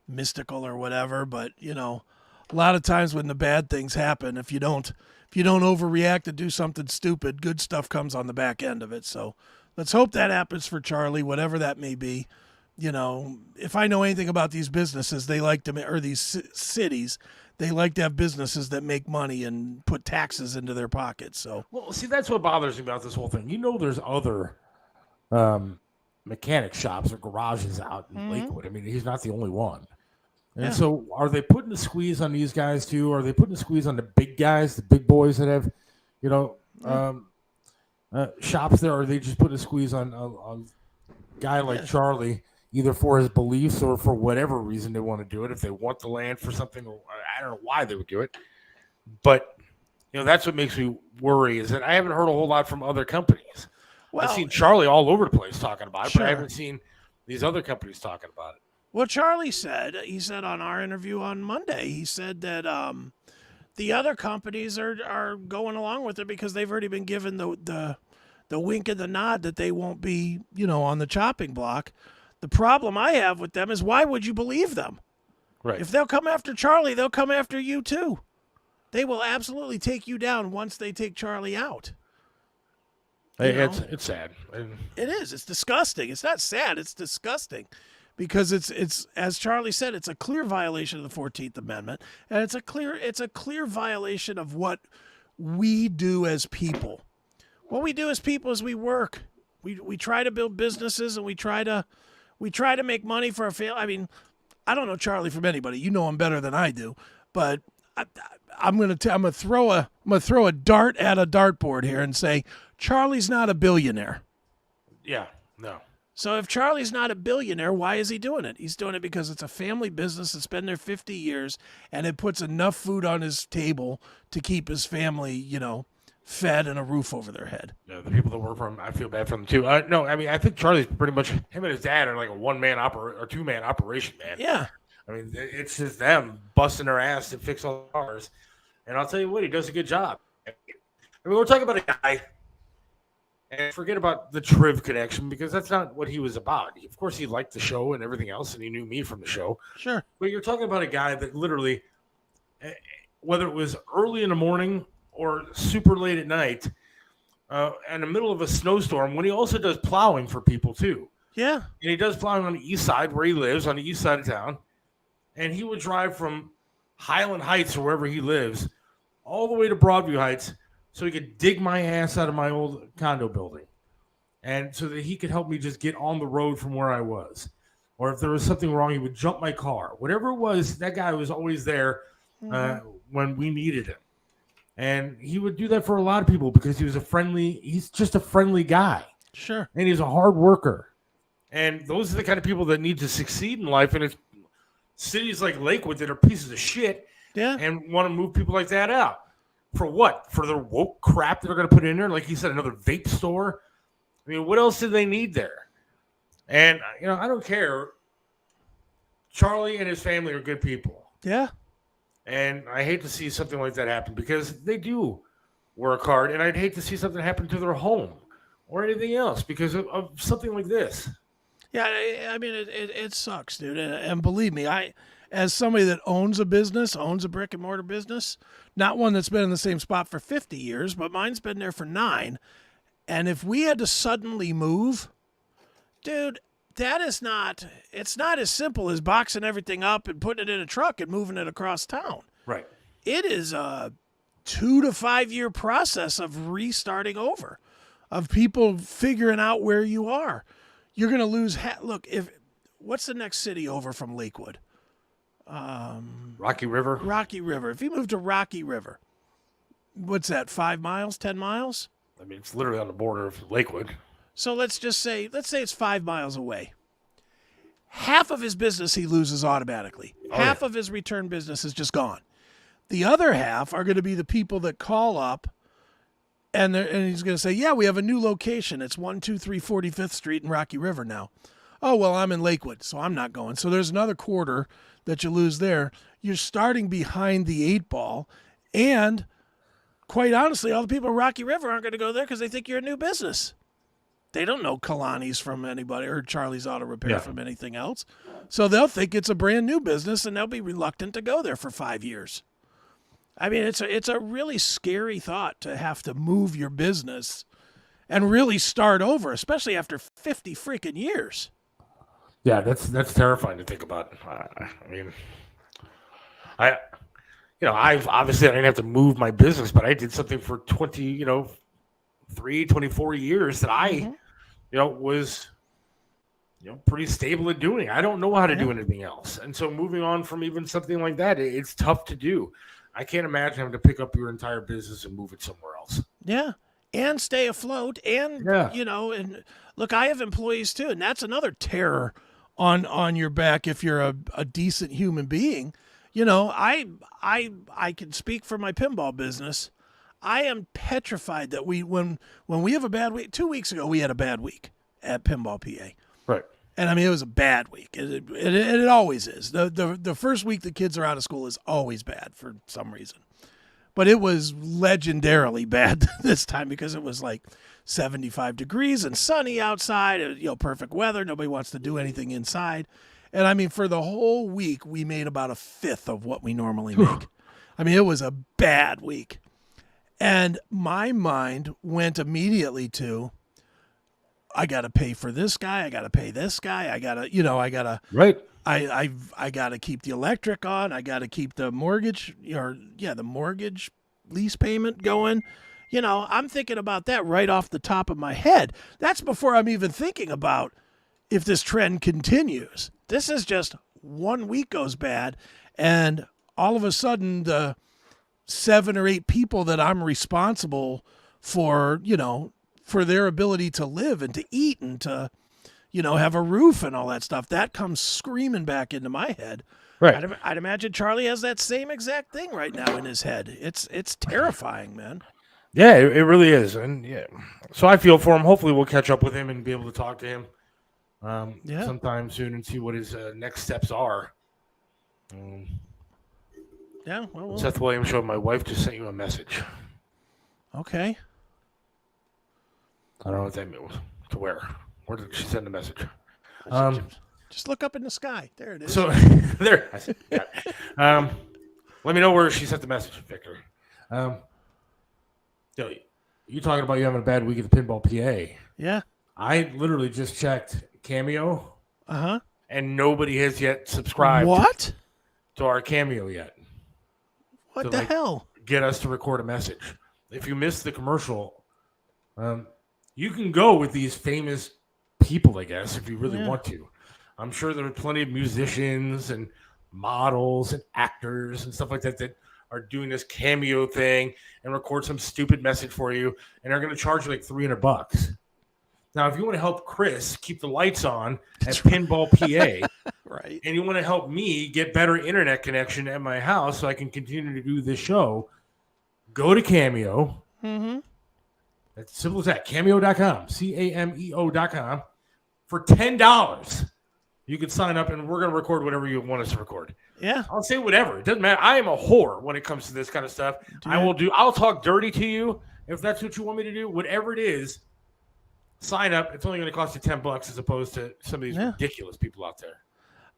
mystical or whatever, but, you know, a lot of times when the bad things happen, if you don't overreact and do something stupid, good stuff comes on the back end of it. So let's hope that happens for Charlie, whatever that may be. you know, if I know anything about these businesses, they like to, or these cities, they like to have businesses that make money and put taxes into their pockets. So, well, see, that's what bothers me about this whole thing. You know, there's other mechanic shops or garages out in Lakewood. I mean, he's not the only one. And so, are they putting the squeeze on these guys too? Are they putting the squeeze on the big guys, the big boys that have, you know, shops there? Or are they just putting a squeeze on a guy like Charlie? Either for his beliefs or for whatever reason they want to do it. If they want the land for something, or I don't know why they would do it. But, you know, that's what makes me worry is that I haven't heard a whole lot from other companies. I've seen Charlie all over the place talking about it, but I haven't seen these other companies talking about it. Well, Charlie said, on our interview on Monday, he said that the other companies are going along with it because they've already been given the wink and the nod that they won't be, you know, on the chopping block. The problem I have with them is why would you believe them? Right. If they'll come after Charlie, they'll come after you too. They will absolutely take you down once they take Charlie out. It's sad. It is. It's disgusting. It's not sad. It's disgusting because it's as Charlie said, it's a clear violation of the 14th Amendment, and it's a clear violation of what we do as people. What we do as people is we work. We try to build businesses and we try to make money for our family. I mean, I don't know Charlie from anybody. You know him better than I do, but I'm gonna throw a dart at a dartboard here and say Charlie's not a billionaire. Yeah, no. So if Charlie's not a billionaire, why is he doing it? He's doing it because it's a family business that's been there 50 years, and it puts enough food on his table to keep his family, you know, fed and a roof over their head. Yeah, the people that work for him, I feel bad for them too. No, I mean, I think Charlie's pretty much, him and his dad are like a one-man or two-man operation, man. Yeah. I mean, it's just them busting their ass to fix all the cars. And I'll tell you what, he does a good job. I mean, we're talking about a guy, and forget about the Triv connection because that's not what he was about. Of course, he liked the show and everything else, and he knew me from the show. Sure. But you're talking about a guy that literally, whether it was early in the morning or super late at night, in the middle of a snowstorm, when he also does plowing for people too. Yeah. And he does plowing on the east side where he lives, on the east side of town. And he would drive from Highland Heights or wherever he lives all the way to Broadview Heights so he could dig my ass out of my old condo building. And so that he could help me just get on the road from where I was. Or if there was something wrong, he would jump my car. Whatever it was, that guy was always there when we needed him. And he would do that for a lot of people because he's just a friendly guy. Sure. And he's a hard worker. And those are the kind of people that need to succeed in life. And it's cities like Lakewood that are pieces of shit and want to move people like that out. For what? For their woke crap that they're going to put in there? Like you said, another vape store? I mean, what else do they need there? And, you know, I don't care. Charlie and his family are good people. Yeah. And I hate to see something like that happen because they do work hard. And I'd hate to see something happen to their home or anything else because of something like this. Yeah, I mean, it sucks, dude. And believe me, as somebody that owns a brick and mortar business, not one that's been in the same spot for 50 years, but mine's been there for 9. And if we had to suddenly move, dude, it's not as simple as boxing everything up and putting it in a truck and moving it across town. Right. It is a 2 to 5 year process of restarting over, of people figuring out where you are. You're going to lose. What's the next city over from Lakewood? Rocky River. Rocky River. If you move to Rocky River, what's that? 5 miles? 10 miles? I mean, it's literally on the border of Lakewood. So let's say it's 5 miles away. Half of his business he loses automatically. Half of his return business is just gone. The other half are going to be the people that call up. And he's going to say, yeah, we have a new location. It's 123 45th Street in Rocky River now. Oh, well, I'm in Lakewood, so I'm not going. So there's another quarter that you lose there. You're starting behind the 8 ball. And quite honestly, all the people in Rocky River aren't going to go there because they think you're a new business. They don't know Kalani's from anybody or Charlie's Auto Repair from anything else. So they'll think it's a brand new business, and they'll be reluctant to go there for 5 years. I mean, it's a really scary thought to have to move your business and really start over, especially after 50 freaking years. Yeah, that's terrifying to think about. I mean, I've obviously I didn't have to move my business, but I did something for 24 years that I, was, pretty stable at doing. I don't know how to do anything else. And so moving on from even something like that, it's tough to do. I can't imagine having to pick up your entire business and move it somewhere else. Yeah. And stay afloat. And, and look, I have employees too. And that's another terror on your back if you're a decent human being. I can speak for my pinball business. I am petrified that when we have a bad week. 2 weeks ago, we had a bad week at Pinball PA. Right. And I mean, it was a bad week. It always is. The first week the kids are out of school is always bad for some reason. But it was legendarily bad this time because it was like 75 degrees and sunny outside. Perfect weather. Nobody wants to do anything inside. And I mean, for the whole week, we made about a fifth of what we normally make. I mean, it was a bad week. And my mind went immediately to, I got to pay for this guy. I got to pay this guy. I got to, right. I got to keep the electric on. I got to keep the mortgage the mortgage lease payment going. I'm thinking about that right off the top of my head. That's before I'm even thinking about if this trend continues. This is just 1 week goes bad, and all of a sudden the 7 or 8 people that I'm responsible for, for their ability to live and to eat and to, have a roof and all that stuff, that comes screaming back into my head. Right. I'd imagine Charlie has that same exact thing right now in his head. It's terrifying, man. Yeah, it really is. And so I feel for him. Hopefully we'll catch up with him and be able to talk to him sometime soon and see what his next steps are. Yeah. Well, Seth Williams Show, my wife just sent you a message. Okay. I don't know what that means. To where? Where did she send the message? Just look up in the sky. There it is. So there. Let me know where she sent the message, Victor. You talking about you having a bad week at the Pinball PA? Yeah. I literally just checked Cameo. Uh-huh. And nobody has yet subscribed. What? To our Cameo yet. What the hell? Get us to record a message. If you missed the commercial, you can go with these famous people, I guess, if you really want to. I'm sure there are plenty of musicians and models and actors and stuff like that that are doing this Cameo thing and record some stupid message for you and are going to charge you like $300. Now, if you want to help Chris keep the lights on at Pinball PA, right, and you want to help me get better internet connection at my house so I can continue to do this show, go to Cameo. Mm-hmm. That's simple as that. Cameo.com, Cameo.com. For $10, you can sign up and we're going to record whatever you want us to record. Yeah. I'll say whatever. It doesn't matter. I am a whore when it comes to this kind of stuff. I'll talk dirty to you if that's what you want me to do. Whatever it is, sign up. It's only going to cost you $10 as opposed to some of these ridiculous people out there.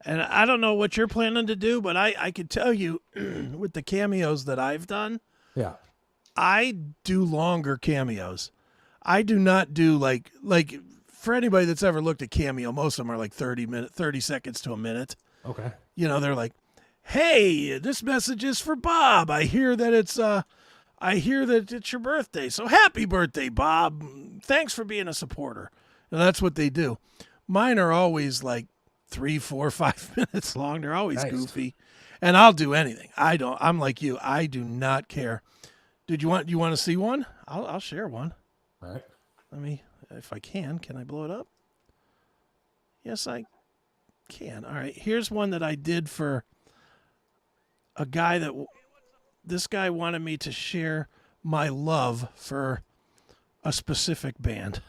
And I don't know what you're planning to do, but I could tell you with the cameos that I've done, I do longer cameos. I do not do like for anybody that's ever looked at Cameo, most of them are like 30 seconds to a minute. Okay. They're like, "Hey, this message is for Bob. I hear that it's your birthday. So happy birthday, Bob. Thanks for being a supporter." And that's what they do. Mine are always like 3, 4, 5 minutes long. They're always goofy. And I'll do anything. I'm like you. I do not care. You want to see one? I'll share one. All right. Let me, if I can I blow it up? Yes, I can. All right. Here's one that I did for a guy this guy wanted me to share my love for a specific band.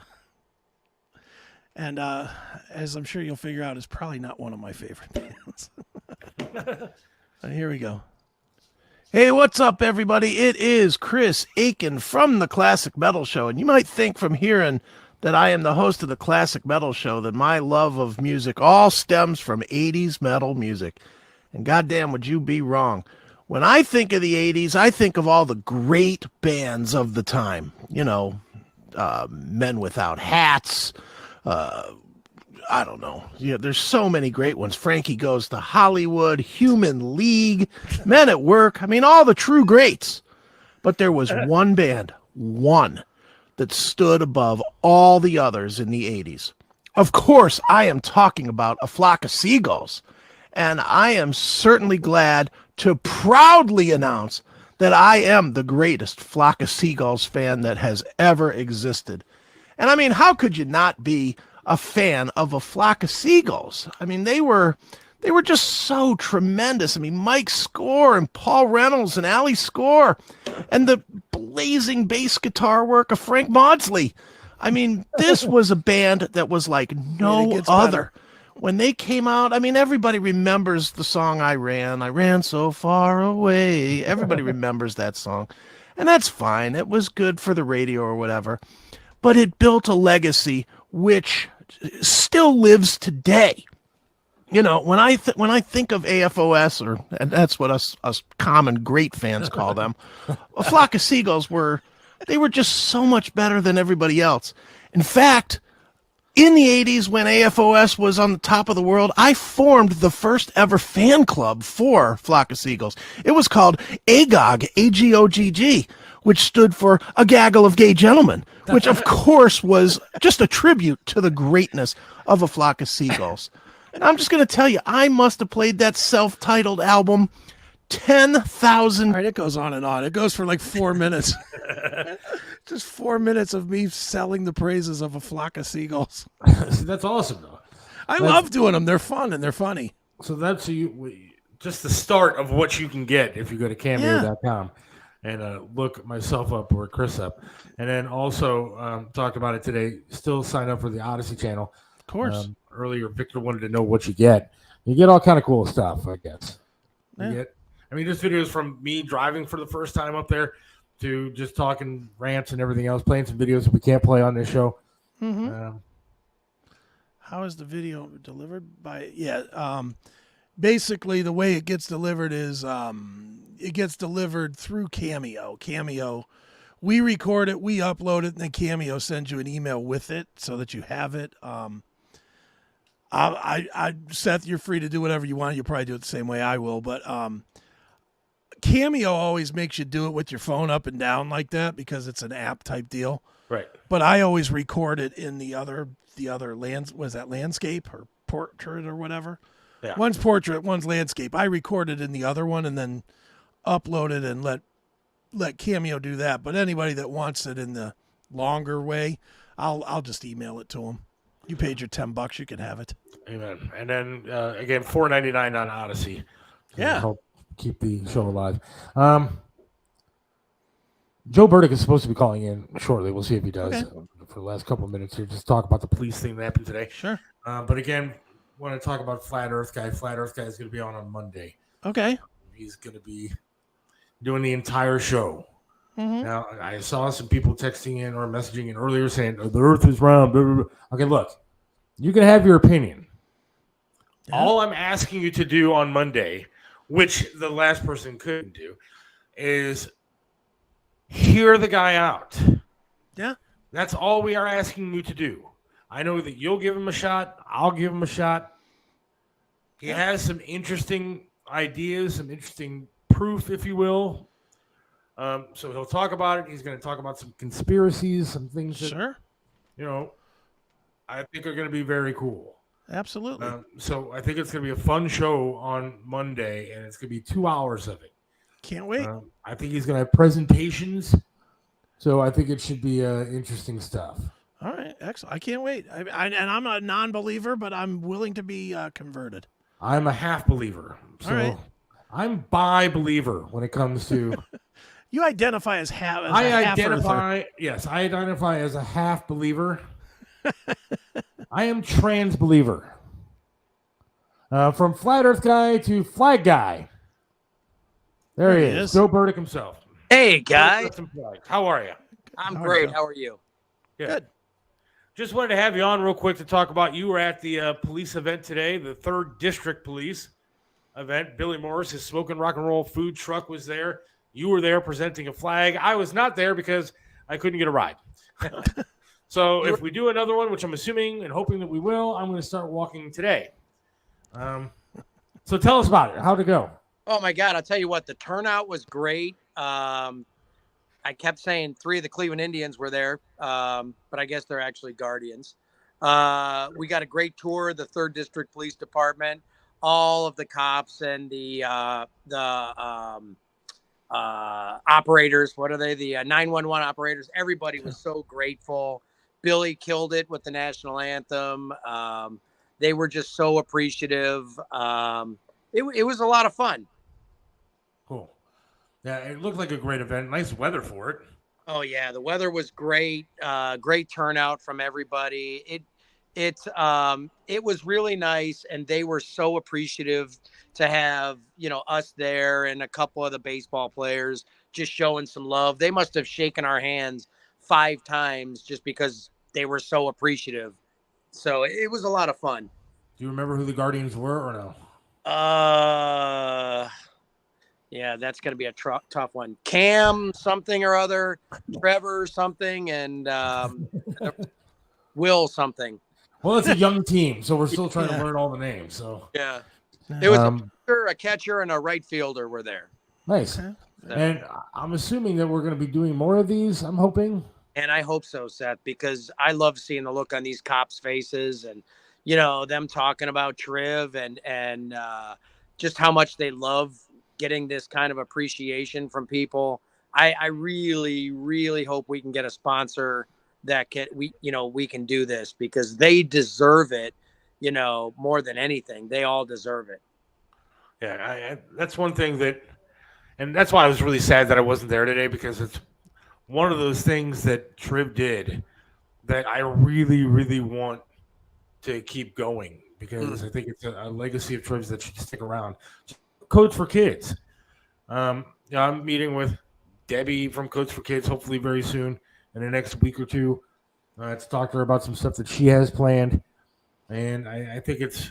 And as I'm sure you'll figure out, it's probably not one of my favorite bands. Here we go. Hey, what's up, everybody? It is Chris Aiken from the Classic Metal Show. And you might think from hearing that I am the host of the Classic Metal Show that my love of music all stems from 80s metal music. And goddamn, would you be wrong. When I think of the 80s, I think of all the great bands of the time. Men Without Hats, I don't know. Yeah, there's so many great ones. Frankie Goes to Hollywood, Human League, Men at Work. I mean, all the true greats. But there was one band, one, that stood above all the others in the 80s. Of course, I am talking about A Flock of Seagulls. And I am certainly glad to proudly announce that I am the greatest Flock of Seagulls fan that has ever existed. And I mean, how could you not be a fan of A Flock of Seagulls? I mean, they were just so tremendous. I mean, Mike Score and Paul Reynolds and Ali Score and the blazing bass guitar work of Frank Maudsley. I mean, this was a band that was like no other. When they came out, I mean, everybody remembers the song I Ran So Far Away. Everybody remembers that song. And that's fine. It was good for the radio or whatever. But it built a legacy which still lives today. You know, when I think of AFOS, and that's what us common great fans call them, A Flock of Seagulls were just so much better than everybody else. In fact, in the 80s, when AFOS was on the top of the world, I formed the first ever fan club for Flock of Seagulls. It was called AGOG, AGOGG, which stood for A Gaggle of Gay Gentlemen, which of course was just a tribute to the greatness of A Flock of Seagulls. And I'm just going to tell you, I must have played that self-titled album 10,000. All right, it goes on and on. It goes for like 4 minutes. Just 4 minutes of me selling the praises of A Flock of Seagulls. That's awesome, though. I love doing them. They're fun and they're funny. So that's just the start of what you can get if you go to cameo.com and look myself up or Chris up. And then also talked about it today. Still sign up for the Odyssey channel. Of course. Earlier, Victor wanted to know what you get. You get all kind of cool stuff, I guess. This video is from me driving for the first time up there to just talking rants and everything else, playing some videos that we can't play on this show. Mm-hmm. How is the video delivered? Basically, the way it gets delivered is it gets delivered through Cameo. Cameo, we record it, we upload it, and then Cameo sends you an email with it so that you have it. Seth, you're free to do whatever you want. You'll probably do it the same way I will, but Cameo always makes you do it with your phone up and down like that because it's an app type deal. Right. But I always record it in the other landscape or portrait or whatever. Yeah. One's portrait, one's landscape. I record it in the other one and then upload it and let Cameo do that. But anybody that wants it in the longer way, I'll just email it to them. You paid your $10, you can have it. Amen. And then again, $4.99 on Odyssey. Yeah. Help keep the show alive. Joe Burdick is supposed to be calling in shortly. We'll see if he does for the last couple of minutes here. Just talk about the police thing that happened today. Sure. But again, want to talk about Flat Earth Guy. Flat Earth Guy is going to be on Monday. Okay. He's going to be doing the entire show. Mm-hmm. Now, I saw some people texting in or messaging in earlier saying, the Earth is round. Blah, blah, blah. Okay, look, you can have your opinion. Yeah. All I'm asking you to do on Monday, which the last person couldn't do, is hear the guy out. Yeah. That's all we are asking you to do. I know that you'll give him a shot. I'll give him a shot. He has some interesting ideas, some interesting proof, if you will. So he'll talk about it. He's going to talk about some conspiracies, some things that, I think are going to be very cool. Absolutely. So I think it's going to be a fun show on Monday, and it's going to be 2 hours of it. Can't wait. I think he's going to have presentations. So I think it should be interesting stuff. All right. Excellent. I can't wait. And I'm a non-believer, but I'm willing to be converted. I'm a half believer. So all right. I'm bi-believer when it comes to... You identify as half. I identify as a half believer. I am trans believer. From Flat Earth Guy to Flag Guy. There he is. Joe Burdick himself. Hey, guy. How are you? I'm great. How are you? Good. Just wanted to have you on real quick to talk about you were at the police event today, the 3rd District Police event. Billy Morris, his smoking rock and roll food truck was there. You were there presenting a flag. I was not there because I couldn't get a ride. So if we do another one, which I'm assuming and hoping that we will, I'm going to start walking today. So tell us about it. How'd it go? Oh my God! I'll tell you what. The turnout was great. I kept saying 3 of the Cleveland Indians were there, but I guess they're actually Guardians. We got a great tour of the 3rd District Police Department, all of the cops and the operators. What are they? The 911 operators. Everybody was so grateful. Billy killed it with the national anthem. They were just so appreciative. It was a lot of fun. Cool. Yeah, it looked like a great event. Nice weather for it. Oh yeah, the weather was great. Great turnout from everybody. It was really nice, and they were so appreciative to have us there and a couple of the baseball players just showing some love. They must have shaken our hands 5 times just because they were so appreciative. So it was a lot of fun. Do you remember who the Guardians were or no? Yeah, that's going to be a tough one. Cam something or other, Trevor something, and Will something. Well, it's a young team, so we're still trying to learn all the names. So yeah, it was a catcher, and a right fielder were there. Nice. And I'm assuming that we're going to be doing more of these. I'm hoping. And I hope so, Seth, because I love seeing the look on these cops' faces, and them talking about Triv and just how much they love getting this kind of appreciation from people. I really, really hope we can get a sponsor that we can do this, because they deserve it, more than anything. They all deserve it. Yeah, that's one thing and that's why I was really sad that I wasn't there today, because it's one of those things that Triv did that I really, really want to keep going, because I think it's a legacy of Triv's that should stick around. Codes for Kids. I'm meeting with Debbie from Codes for Kids hopefully very soon in the next week or two to talk to her about some stuff that she has planned. And I think it's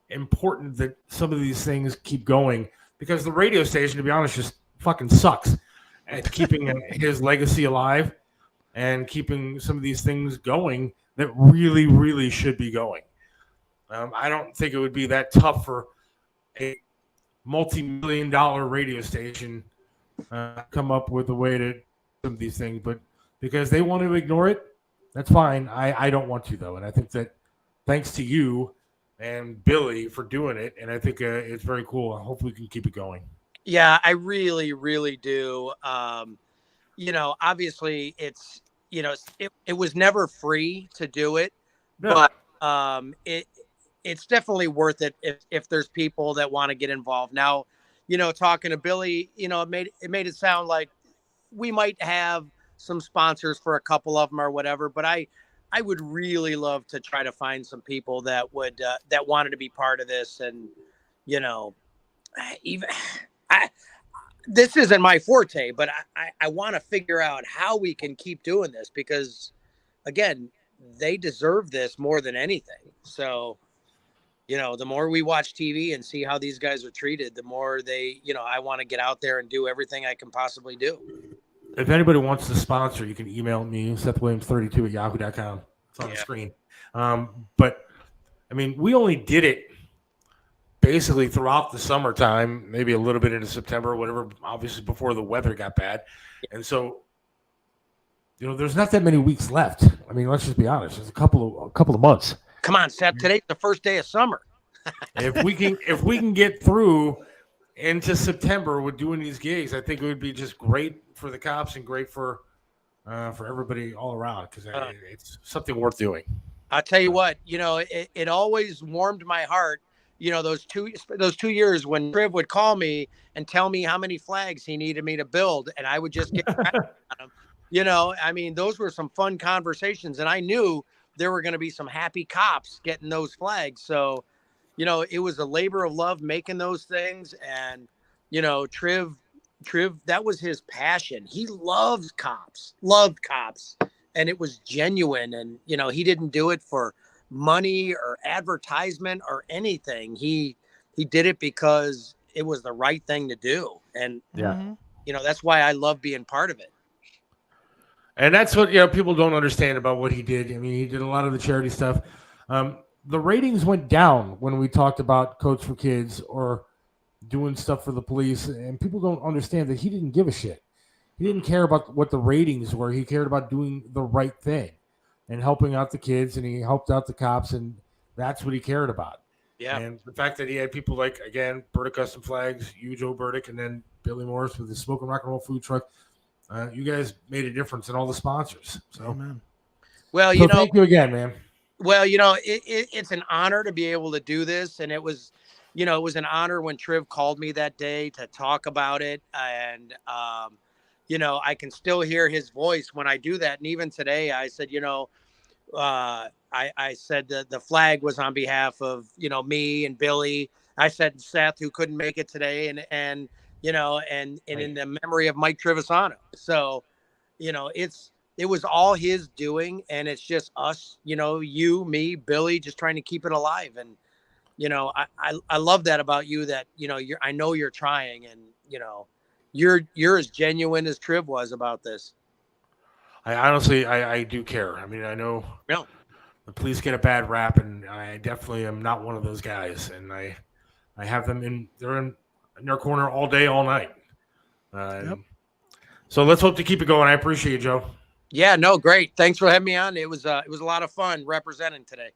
important that some of these things keep going, because the radio station, to be honest, just fucking sucks at keeping his legacy alive and keeping some of these things going that really, really should be going. I don't think it would be that tough for a multi-million-dollar radio station come up with a way to do some of these things, but because they want to ignore it, that's fine. I don't want to, though, and I think that thanks to you and Billy for doing it, and I think it's very cool. I hope we can keep it going. Yeah, I really, really do. Obviously it's, it was never free to do it, but it's definitely worth it if there's people that want to get involved. Now, talking to Billy, it made it sound like we might have some sponsors for a couple of them or whatever, but I would really love to try to find some people that would that wanted to be part of this. And this isn't my forte, but I want to figure out how we can keep doing this, because again, they deserve this more than anything. So the more we watch TV and see how these guys are treated, the more they, I want to get out there and do everything I can possibly do. If anybody wants to sponsor, you can email me, SethWilliams32@yahoo.com. It's on the screen. But, I mean, we only did it basically throughout the summertime, maybe a little bit into September or whatever, obviously before the weather got bad. And so, there's not that many weeks left. I mean, let's just be honest. It's a couple of months. Come on, Seth. Today's the first day of summer. If we can get through into September with doing these gigs, I think it would be just great for the cops and great for everybody all around, because it's something worth doing. I'll tell you what, it always warmed my heart. Those two years when Triv would call me and tell me how many flags he needed me to build, and I would just get on him. I mean, those were some fun conversations, and I knew there were going to be some happy cops getting those flags. So, it was a labor of love making those things. And, Triv, that was his passion. He loved cops. And it was genuine. And, he didn't do it for money or advertisement or anything. He did it because it was the right thing to do. And, that's why I love being part of it. And that's what people don't understand about what he did. I mean, he did a lot of the charity stuff. The ratings went down when we talked about Coach for Kids or doing stuff for the police, and people don't understand that he didn't give a shit. He didn't care about what the ratings were. He cared about doing the right thing and helping out the kids, and he helped out the cops, and that's what he cared about. Yeah. And the fact that he had people like, again, Burdick Custom Flags, you, Joe Burdick, and then Billy Morris with his Smoking Rock and Roll food truck. You guys made a difference in all the sponsors. So, Amen. Well, thank you again, man. Well, it's an honor to be able to do this. And it was an honor when Triv called me that day to talk about it. And, I can still hear his voice when I do that. And even today I said, I said that the flag was on behalf of, me and Billy. I said Seth, who couldn't make it today, and in the memory of Mike Trevisano. So, it was all his doing, and it's just us, you, me, Billy, just trying to keep it alive. And, I love that about you, that, I know you're trying, and, you're as genuine as Triv was about this. I honestly, I do care. I mean, I know the police get a bad rap, and I definitely am not one of those guys. And I have them they're in their corner all day, all night. So let's hope to keep it going. I appreciate you, Joe. Yeah, no, great. Thanks for having me on. It was a lot of fun representing today.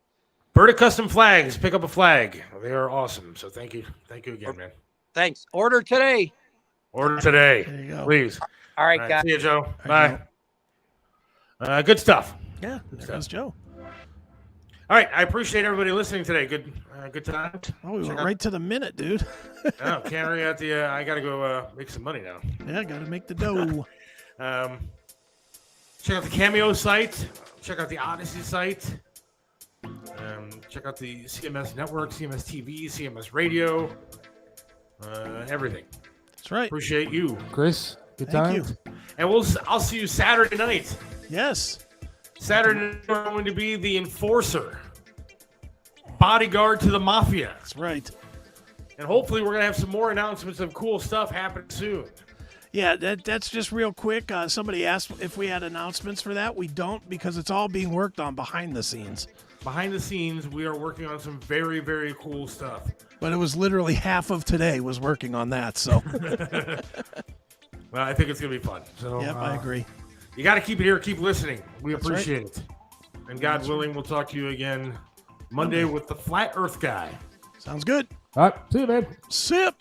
Burdick Custom Flags, pick up a flag. They are awesome. So thank you again, man. Thanks. Order today. There you go. Please. All right, guys. See you, Joe. All right, Bye. Good stuff. Yeah, there goes Joe. All right, I appreciate everybody listening today. Good time. Oh, we went right to the minute, dude. Can't really at the. I gotta go make some money now. Yeah, gotta make the dough. Check out the Cameo site. Check out the Odyssey site. Check out the CMS Network, CMS TV, CMS Radio. Everything. That's right. Appreciate you, Chris. Good Thank time. And I'll see you Saturday night. Yes. Saturday night, we're going to be the enforcer, bodyguard to the mafia. That's right. And hopefully we're going to have some more announcements of cool stuff happening soon. Yeah, that's just real quick. Somebody asked if we had announcements for that. We don't, because it's all being worked on behind the scenes. Behind the scenes, we are working on some very, very cool stuff. But it was literally half of today was working on that, so. Well, I think it's going to be fun. So, yep, I agree. You got to keep it here. Keep listening. We appreciate right. it. And God willing, we'll talk to you again Monday with the Flat Earth Guy. Sounds good. All right. See you, man. Sip.